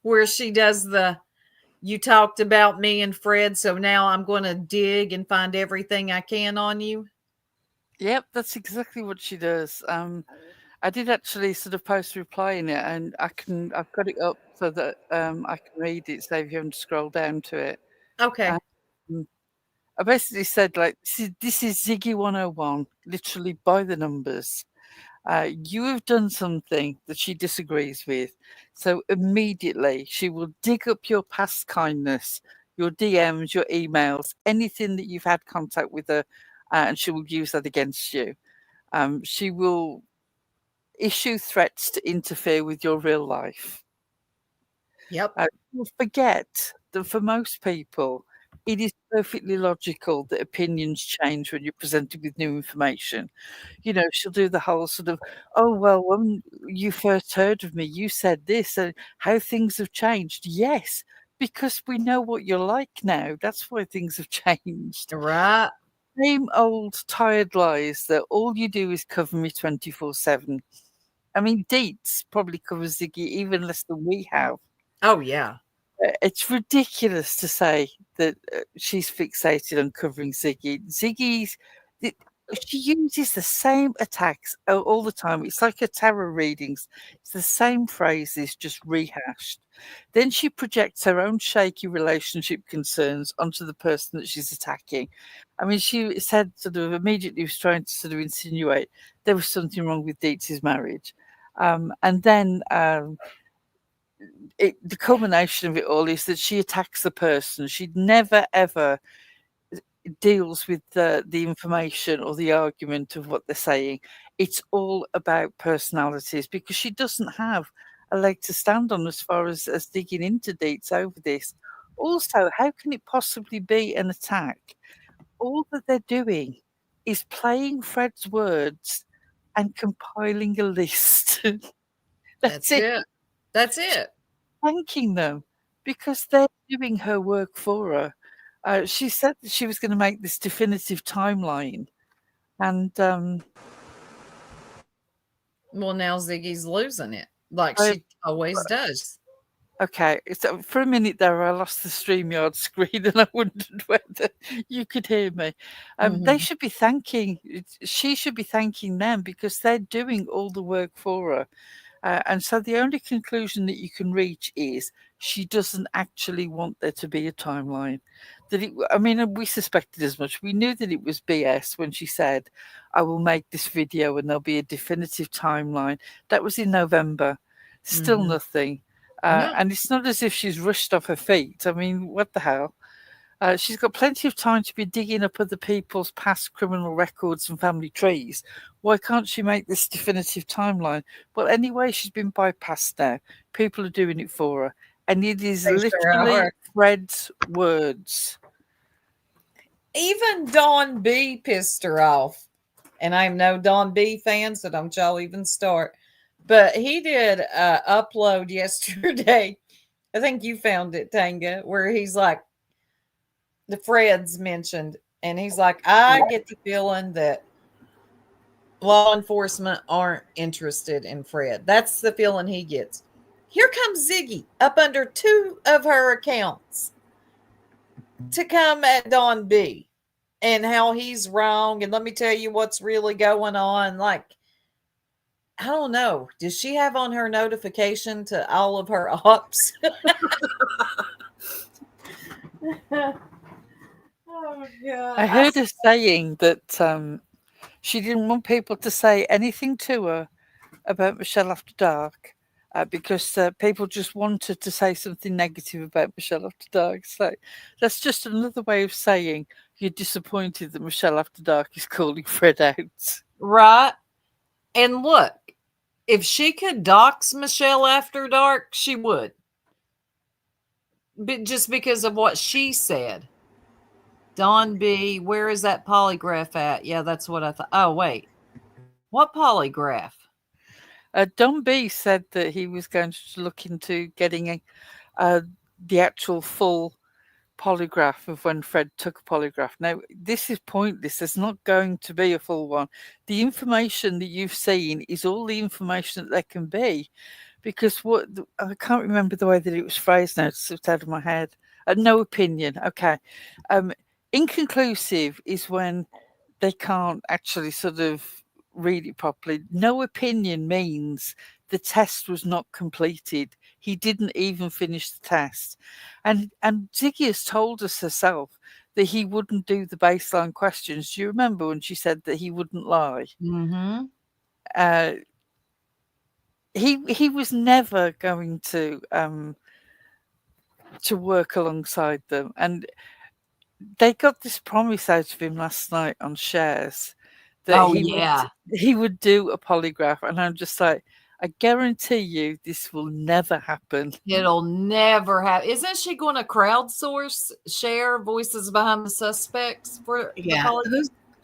where she does the, you talked about me and Fred, so now I'm going to dig and find everything I can on you. Yep, that's exactly what she does. I did actually sort of post a reply in it, and I've got it up so that I can read it, so if you haven't to scroll down to it. Okay. I basically said, like, this is Ziggy 101, literally by the numbers. You have done something that she disagrees with. So immediately she will dig up your past kindness, your DMs, your emails, anything that you've had contact with her, and she will use that against you. She will issue threats to interfere with your real life. Yep. You'll forget that for most people, it is perfectly logical that opinions change when you're presented with new information. You know, she'll do the whole sort of, oh, well, when you first heard of me, you said this, and how things have changed. Yes, because we know what you're like now. That's why things have changed. Right. Same old tired lies that all you do is cover me 24/7. I mean, Dietz probably covers Ziggy even less than we have. Oh, yeah. It's ridiculous to say that she's fixated on covering Ziggy. She uses the same attacks all the time. It's like her tarot readings. It's the same phrases, just rehashed. Then she projects her own shaky relationship concerns onto the person that she's attacking. I mean, she said sort of immediately was trying to sort of insinuate there was something wrong with Dietz's marriage. And then the culmination of it all is that she attacks the person. She never, ever deals with the information or the argument of what they're saying. It's all about personalities because she doesn't have a leg to stand on as far as digging into Dietz over this. Also, how can it possibly be an attack? All that they're doing is playing Fred's words and compiling a list. That's it. That's it. Thanking them because they're doing her work for her. She said that she was going to make this definitive timeline, and well, now Ziggy's losing it, like she always does. Okay, so for a minute there, I lost the StreamYard screen, and I wondered whether you could hear me. They should be she should be thanking them because they're doing all the work for her. And so the only conclusion that you can reach is she doesn't actually want there to be a timeline. I mean, we suspected as much. We knew that it was BS when she said, "I will make this video and there'll be a definitive timeline." That was in November. Still nothing. No. And it's not as if she's rushed off her feet. I mean, what the hell? She's got plenty of time to be digging up other people's past criminal records and family trees. Why can't she make this definitive timeline? Well, anyway, she's been bypassed now. People are doing it for her. And it is They sure literally are. Fred's words. Even Don B pissed her off. And I'm no Don B fan, so don't y'all even start. But he did upload yesterday. I think you found it, Tanga, where he's like, the Fred's mentioned, and he's like, I get the feeling that law enforcement aren't interested in Fred. That's the feeling he gets. Here comes Ziggy up under 2 of her accounts to come at Don B and how he's wrong. And let me tell you what's really going on. Like, I don't know. Does she have on her notification to all of her ops? Oh, God. I heard her saying that she didn't want people to say anything to her about Michelle After Dark because people just wanted to say something negative about Michelle After Dark. So that's just another way of saying you're disappointed that Michelle After Dark is calling Fred out. Right. And look, if she could dox Michelle After Dark, she would. But just because of what she said. Don B, where is that polygraph at? Yeah, that's what I thought. Oh, wait. What polygraph? Don B said that he was going to look into getting the actual full polygraph of when Fred took a polygraph. Now, this is pointless. There's not going to be a full one. The information that you've seen is all the information that there can be. Because I can't remember the way that it was phrased now. It's slipped out of my head. No opinion. Okay. Inconclusive is when they can't actually sort of read it properly. No opinion means the test was not completed. He didn't even finish the test. And Ziggy has told us herself that he wouldn't do the baseline questions. Do you remember when she said that he wouldn't lie? Mm-hmm. He was never going to work alongside them. And they got this promise out of him last night on shares that he would do a polygraph. And I'm just like, I guarantee you this will never happen. It'll never happen. Isn't she going to crowdsource Cher voices behind the suspects for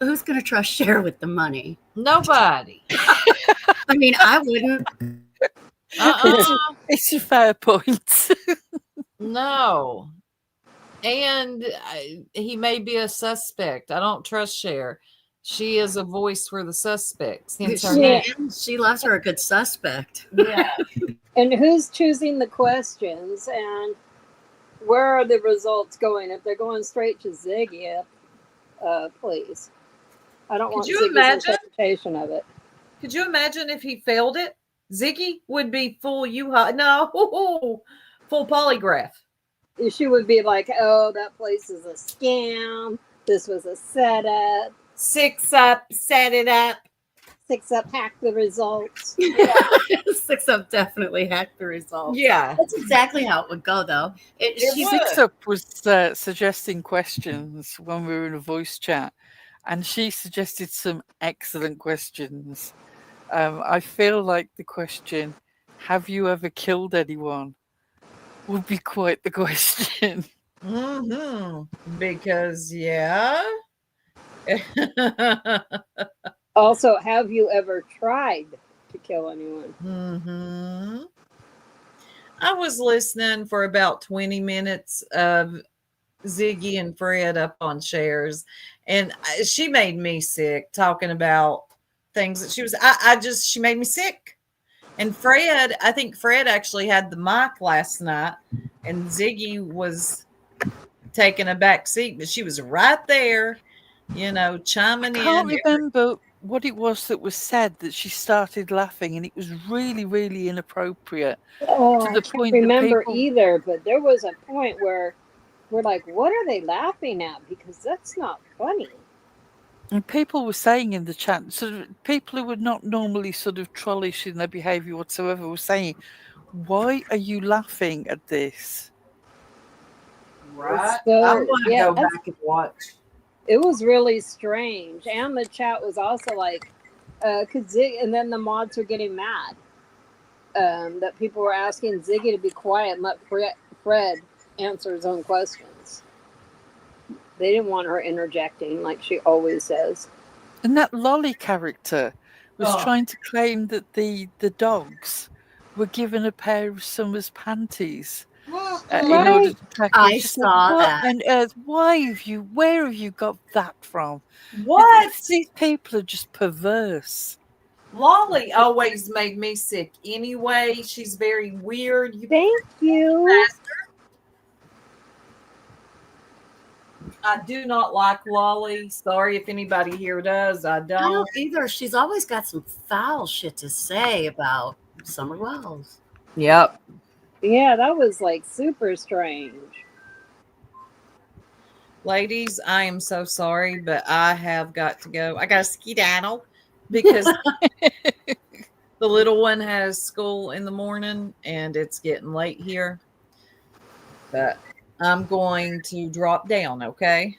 Who's going to trust Cher with the money? Nobody. I mean, I wouldn't. It's a fair point. No. And he may be a suspect. I don't trust Cher. She is a voice for the suspects. She loves her a good suspect. Yeah. And who's choosing the questions and where are the results going? If they're going straight to Ziggy, please. I don't want Ziggy's interpretation of it. Could you imagine if he failed it? Ziggy would be full full polygraph. She would be like, oh, that place is a scam. This was a setup. 6 up, set it up. 6 up, hack the results. Yeah. 6 up definitely hacked the results. Yeah. That's exactly how it would go, though. 6 up was suggesting questions when we were in a voice chat, and she suggested some excellent questions. I feel like the question, have you ever killed anyone, would be quite the question. Mm-hmm. Because, Also, have you ever tried to kill anyone? Mm-hmm. I was listening for about 20 minutes of Ziggy and Fred up on shares, and she made me sick talking about things that she was. She made me sick. And Fred, I think Fred actually had the mic last night, and Ziggy was taking a back seat, but she was right there, chiming I can't in. remember what it was that was said that she started laughing, and it was really, really inappropriate. Oh, To I the can't point that remember people, either, but there was a point where we're like, what are they laughing at? Because that's not funny. and people were saying in the chat, sort of people who were not normally sort of trollish in their behaviour whatsoever were saying, "Why are you laughing at this?" Right. So, I'm going to yeah, go back and watch. it was really strange. And the chat was also like, and then the mods were getting mad that people were asking Ziggy to be quiet and let Fred answer his own questions. They didn't want her interjecting like she always says. And that Lolly character was Oh. trying to claim that the dogs were given a pair of Summer's panties in order to track it. I Just like, saw what that. on earth? Where have you got that from? What? These people are just perverse. Lolly always made me sick anyway. She's very weird. Thank you. I do not like Lolly. Sorry if anybody here does. I I don't. don't either. She's always got some foul shit to say about Summer Wells. Yep. Yeah, that was like super strange. Ladies, I am so sorry, but I have got to go. I got to skedaddle because the little one has school in the morning and it's getting late here. But I'm going to drop down, okay?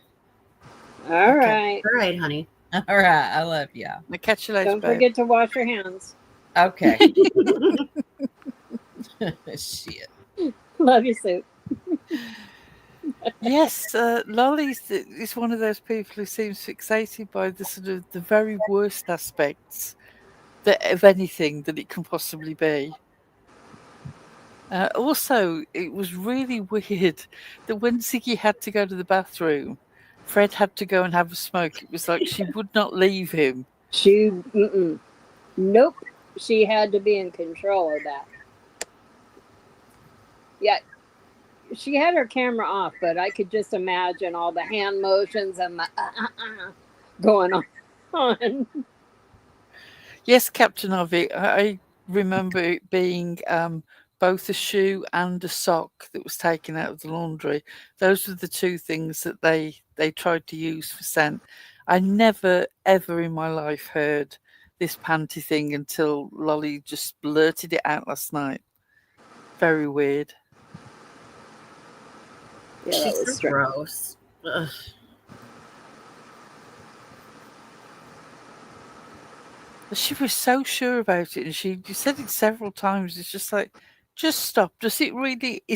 All right. All right, honey. All right. I love you. I'll catch you later, Don't babe. forget to wash your hands. Okay. Shit. Love you, Soup. Yes, Lolly is one of those people who seems fixated by the sort of the very worst aspects of anything that it can possibly be. Also, it was really weird that when Ziggy had to go to the bathroom, Fred had to go and have a smoke. It was like she would not leave him. Nope. She had to be in control of that. Yeah. She had her camera off, but I could just imagine all the hand motions and the going on. Yes, Captain Ovi, I remember it being both a shoe and a sock that was taken out of the laundry. Those were the two things that they tried to use for scent. I never, ever in my life heard this panty thing until Lolly just blurted it out last night. Very weird. Yeah, She's that was so strange. gross. Ugh. She was so sure about it, and she said it several times. It's just like, just stop. Is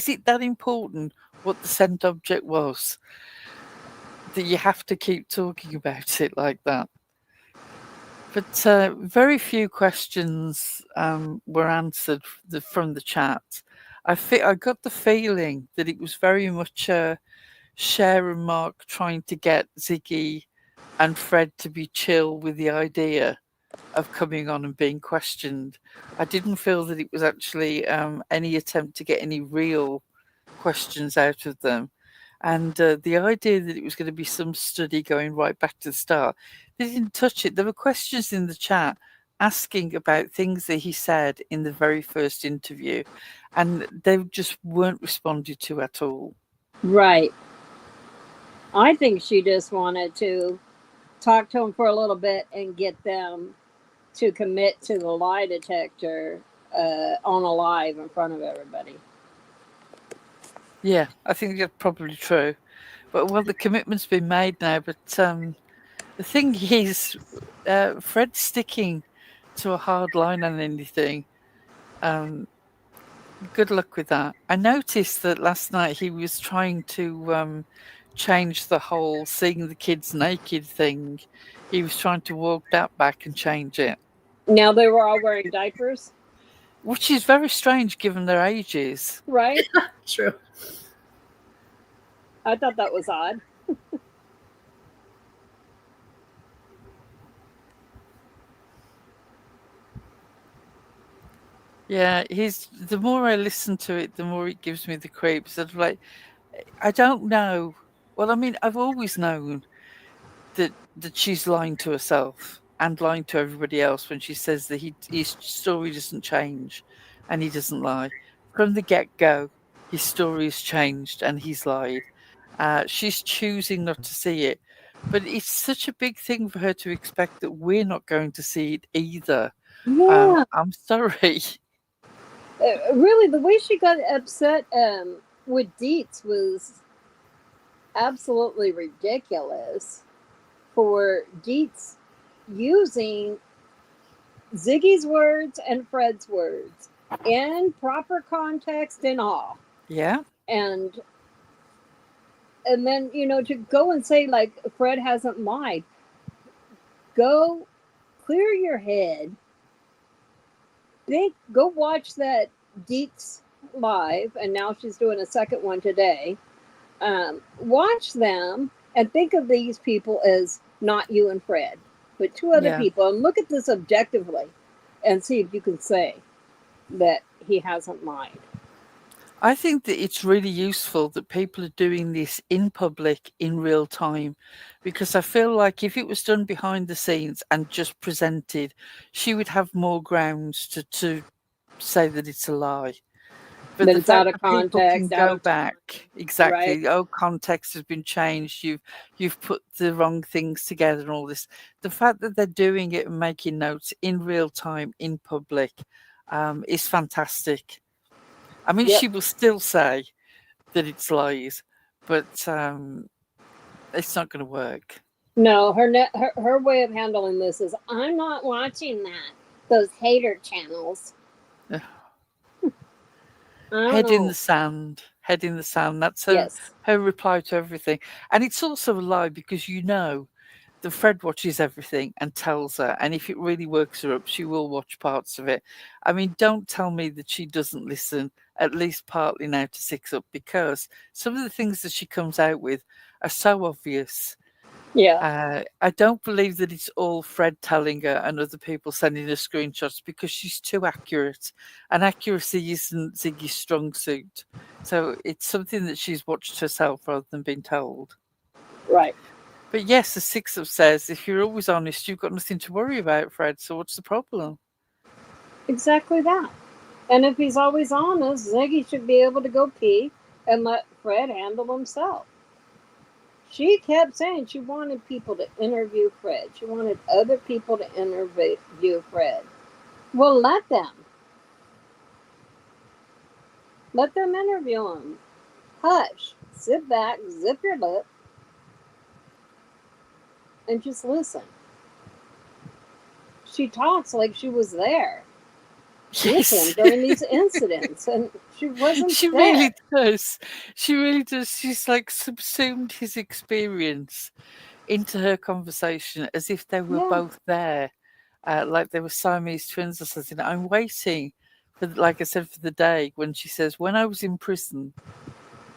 it that important what the scent object was that you have to keep talking about it like that? But very few questions were answered from the chat. I got the feeling that it was very much Cher and Mark trying to get Ziggy and Fred to be chill with the idea of coming on and being questioned. I didn't feel that it was actually any attempt to get any real questions out of them. And the idea that it was going to be some study going right back to the start, they didn't touch it. There were questions in the chat asking about things that he said in the very first interview, and they just weren't responded to at all. Right. I think she just wanted to talk to him for a little bit and get them to commit to the lie detector on a live in front of everybody. Yeah, I think that's probably true. But well, the commitment's been made now. But the thing is, Fred's sticking to a hard line on anything. Good luck with that. I noticed that last night he was trying to change the whole seeing the kids naked thing. He was trying to walk that back and change it. Now they were all wearing diapers, which is very strange given their ages. right? True. I thought that was odd. Yeah, the more I listen to it, the more it gives me the creeps. Sort of like, I don't know. Well, I mean, I've always known that she's lying to herself and lying to everybody else when she says that his story doesn't change, and he doesn't lie. From the get-go, his story has changed and he's lied. She's choosing not to see it, but it's such a big thing for her to expect that we're not going to see it either. Yeah. I'm sorry. Really, the way she got upset with Dietz was absolutely ridiculous. For Dietz using Ziggy's words and Fred's words in proper context and all. Yeah. And then, to go and say, like, Fred hasn't lied. Go clear your head. Go watch that Dietz live, and now she's doing a second one today. Watch them and think of these people as not you and Fred, but two other people, and look at this objectively and see if you can say that he hasn't lied. I think that it's really useful that people are doing this in public in real time, because I feel like if it was done behind the scenes and just presented, she would have more grounds to say that it's a lie. But the it's fact out of that people can context, go back, exactly. right? Oh, context has been changed. You've put the wrong things together and all this. The fact that they're doing it and making notes in real time in public is fantastic. I mean, she will still say that it's lies, but it's not going to work. No, her way of handling this is, I'm not watching those hater channels. Head in the sand. Head in the sand. That's her reply to everything. And it's also a lie because that Fred watches everything and tells her. And if it really works her up, she will watch parts of it. I mean, don't tell me that she doesn't listen, at least partly now, to Six Up, because some of the things that she comes out with are so obvious. Yeah. I don't believe that it's all Fred telling her and other people sending her screenshots, because she's too accurate. And accuracy isn't Ziggy's strong suit. So it's something that she's watched herself rather than being told. Right. But yes, as Six Up says, if you're always honest, you've got nothing to worry about, Fred. So what's the problem? Exactly that. And if he's always honest, Ziggy should be able to go pee and let Fred handle himself. She kept saying she wanted people to interview Fred. She wanted other people to interview Fred. Well, let them. Let them interview him. Hush. Sit back, zip your lip, and just listen. She talks like she was there. Listen, during these incidents, and she wasn't She there. really does. She really does. She's like subsumed his experience into her conversation as if they were both there, like they were Siamese twins or something. I'm waiting for, like I said, for the day when she says, "When I was in prison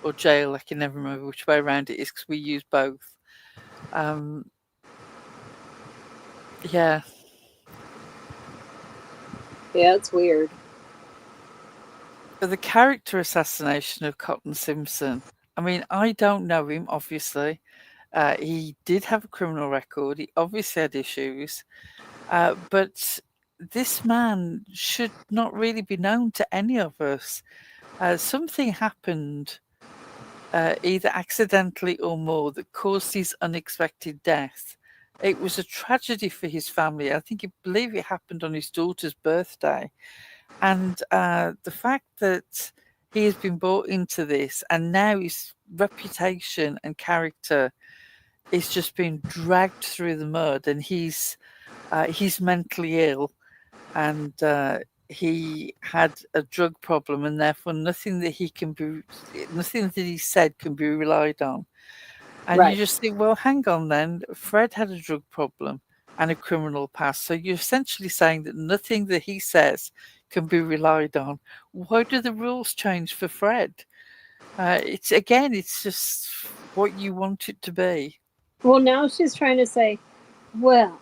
or jail," I can never remember which way around it is because we use both. Yeah. Yeah, it's weird. But the character assassination of Cotton Simpson, I mean, I don't know him, obviously. He did have a criminal record. He obviously had issues. But this man should not really be known to any of us. Something happened, either accidentally or more, that caused his unexpected death. It was a tragedy for his family. I believe it happened on his daughter's birthday. And the fact that he has been brought into this and now his reputation and character is just being dragged through the mud, and he's mentally ill, and he had a drug problem, and therefore nothing that he said can be relied on. And you just think, well, hang on then. Fred had a drug problem and a criminal past. So you're essentially saying that nothing that he says can be relied on. Why do the rules change for Fred? It's just what you want it to be. Well, now she's trying to say, well,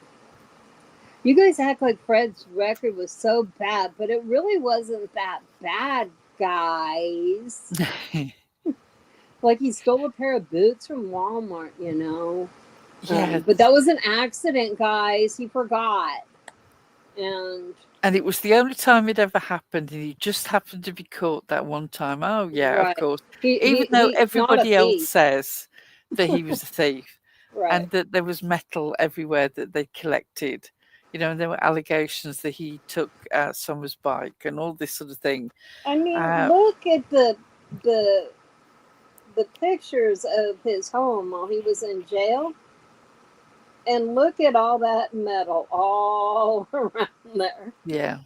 You guys act like Fred's record was so bad, but it really wasn't that bad, guys. Like he stole a pair of boots from Walmart, you know. Yeah. But that was an accident, guys. He forgot. And it was the only time it ever happened, and he just happened to be caught that one time. Oh, yeah, Right. of course. He Though not a everybody else thief. says that he was a thief Right. and that there was metal everywhere that they collected. You know, and there were allegations that he took Summer's bike and all this sort of thing. I mean, look at the pictures of his home while he was in jail. And look at all that metal all around there. Yeah.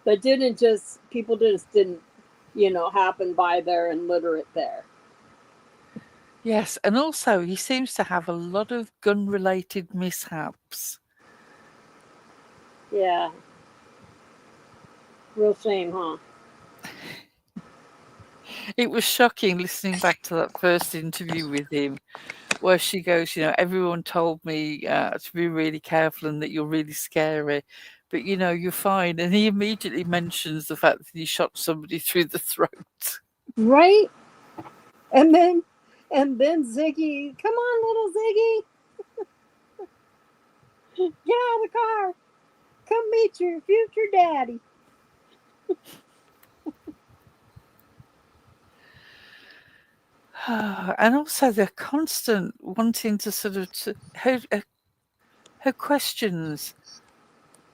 That people just didn't, happen by there and litter it there. Yes, and also he seems to have a lot of gun-related mishaps. Yeah. Real shame, huh? It was shocking listening back to that first interview with him, where she goes, everyone told me to be really careful and that you're really scary, but you're fine. And he immediately mentions the fact that he shot somebody through the throat. Right? And then Ziggy, come on, little Ziggy. Get out of the car. Come meet your future daddy. And also the constant wanting to sort of her questions.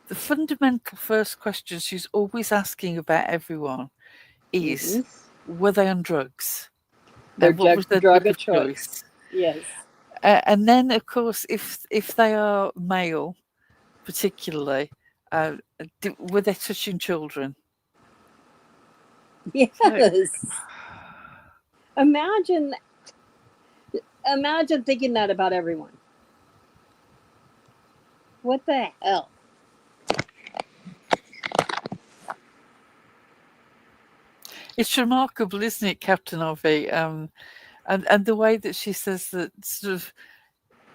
The fundamental first question she's always asking about everyone is, were they on drugs? Their What was their drug of choice. Yes. And then, of course, if they are male, particularly, were they touching children? Yes. Imagine thinking that about everyone. What the hell? It's remarkable, isn't it, Captain Harvey? And the way that she says that, sort of,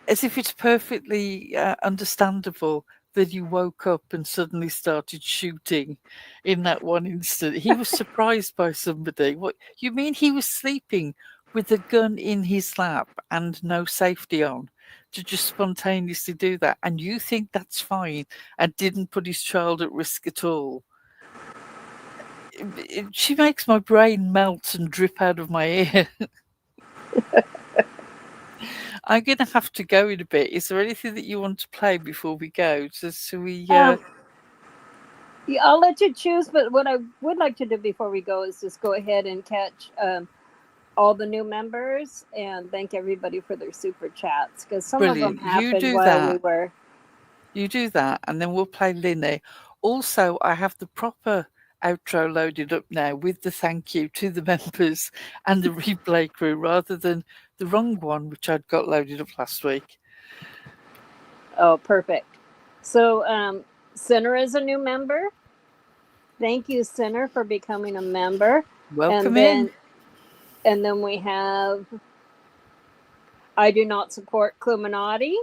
as if it's perfectly understandable that he woke up and suddenly started shooting in that one instant. He was surprised by somebody. What you mean? He was sleeping with a gun in his lap and no safety on, to just spontaneously do that, and you think that's fine and didn't put his child at risk at all? She makes my brain melt and drip out of my ear. I'm going to have to go in a bit. Is there anything that you want to play before we go? Yeah, I'll let you choose, but what I would like to do before we go is just go ahead and catch all the new members and thank everybody for their super chats, because some Brilliant. of them happened while we were. You do that, and then we'll play Linny. Also, I have the proper outro loaded up now with the thank you to the members and the replay crew, rather than the wrong one, which I'd got loaded up last week. Oh, perfect. So, Sinner is a new member. Thank you, Sinner, for becoming a member. Welcome in. And then we have I do not support Cluminati.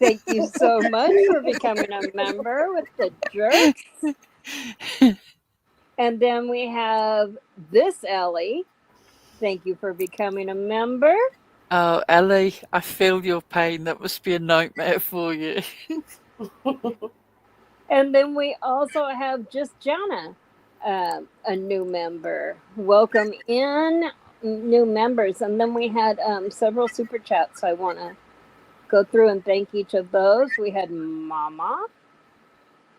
Thank you so much for becoming a member with the jerks. And then we have this Ellie. Thank you for becoming a member. Oh, Ellie, I feel your pain. That must be a nightmare for you. And then we also have just Jana, a new member. Welcome in, new members. And then we had several super chats. So I want to go through and thank each of those. We had Mama.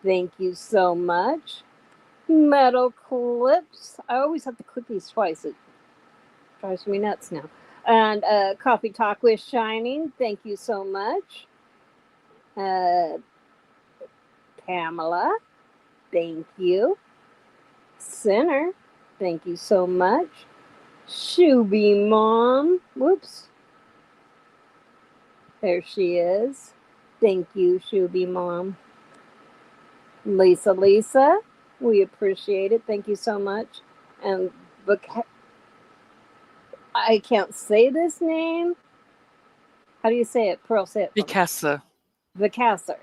Thank you so much. Metal Clips. I always have to click these twice. It drives me nuts now. And Coffee Talk with Shining. Thank you so much. Pamela. Thank you. Sinner. Thank you so much. Shuby Mom. Whoops. There she is. Thank you, Shuby Mom. Lisa. We appreciate it. Thank you so much. And I can't say this name. How do you say it? Pearl, say it. Vicassa. Vicassa.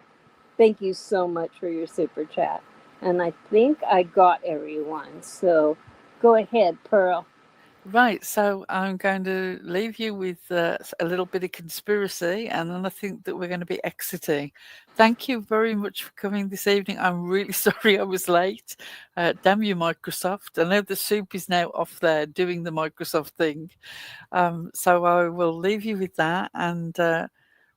Thank you so much for your super chat. And I think I got everyone. So go ahead, Pearl. Right, so I'm going to leave you with a little bit of conspiracy, and then I think that we're going to be exiting. Thank you very much for coming this evening. I'm really sorry I was late. Damn you, Microsoft. I know the soup is now off there doing the Microsoft thing. So I will leave you with that. And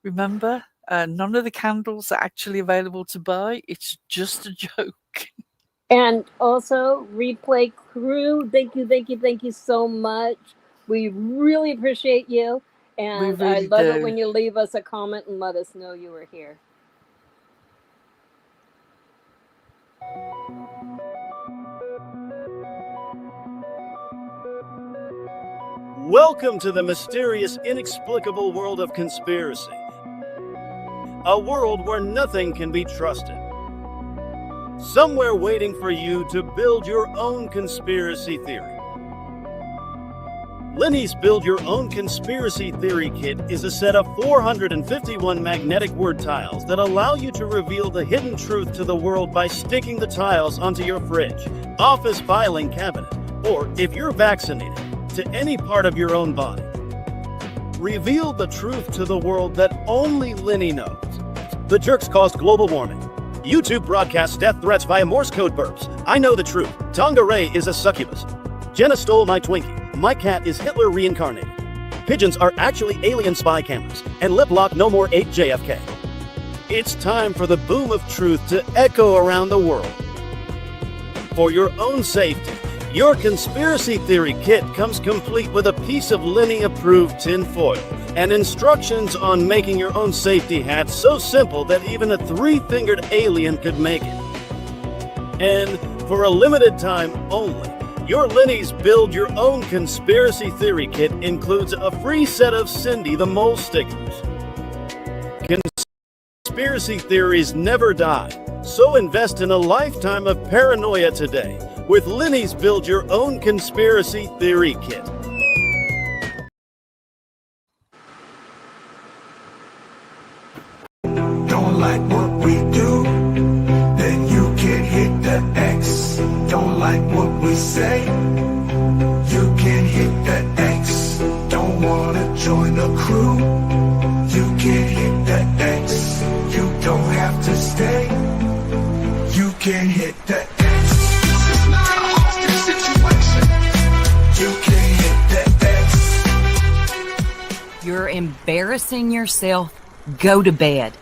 remember, none of the candles are actually available to buy. It's just a joke. And also, Replay Crew, thank you so much. We really appreciate you. And really I love it do. when you leave us a comment and let us know you were here. Welcome to the mysterious, inexplicable world of conspiracy. A world where nothing can be trusted. Somewhere waiting for you to build your own conspiracy theory. Lenny's Build Your Own Conspiracy Theory Kit is a set of 451 magnetic word tiles that allow you to reveal the hidden truth to the world by sticking the tiles onto your fridge, office filing cabinet, or, if you're vaccinated, to any part of your own body. Reveal the truth to the world that only Lenny knows. The jerks caused global warming. YouTube broadcasts death threats via Morse code burps. I know the truth. Tonga Ray is a succubus. Jenna stole my Twinkie. My cat is Hitler reincarnated. Pigeons are actually alien spy cameras. And lip lock no more 8 JFK. It's time for the boom of truth to echo around the world. For your own safety, your conspiracy theory kit comes complete with a piece of Lenny-approved tinfoil and instructions on making your own safety hat so simple that even a 3-fingered alien could make it. And for a limited time only, your Lenny's Build Your Own Conspiracy Theory Kit includes a free set of Cindy the Mole stickers. Conspiracy theories never die, so invest in a lifetime of paranoia today with Lenny's Build Your Own Conspiracy Theory Kit. Don't like what we do, then you can hit the X. Don't like what we say, you can hit the X. Don't wanna join the crew, you can hit the X. You don't have to stay, you can hit the X. This is not a hostage situation, you can hit the X. You're embarrassing yourself. Go to bed.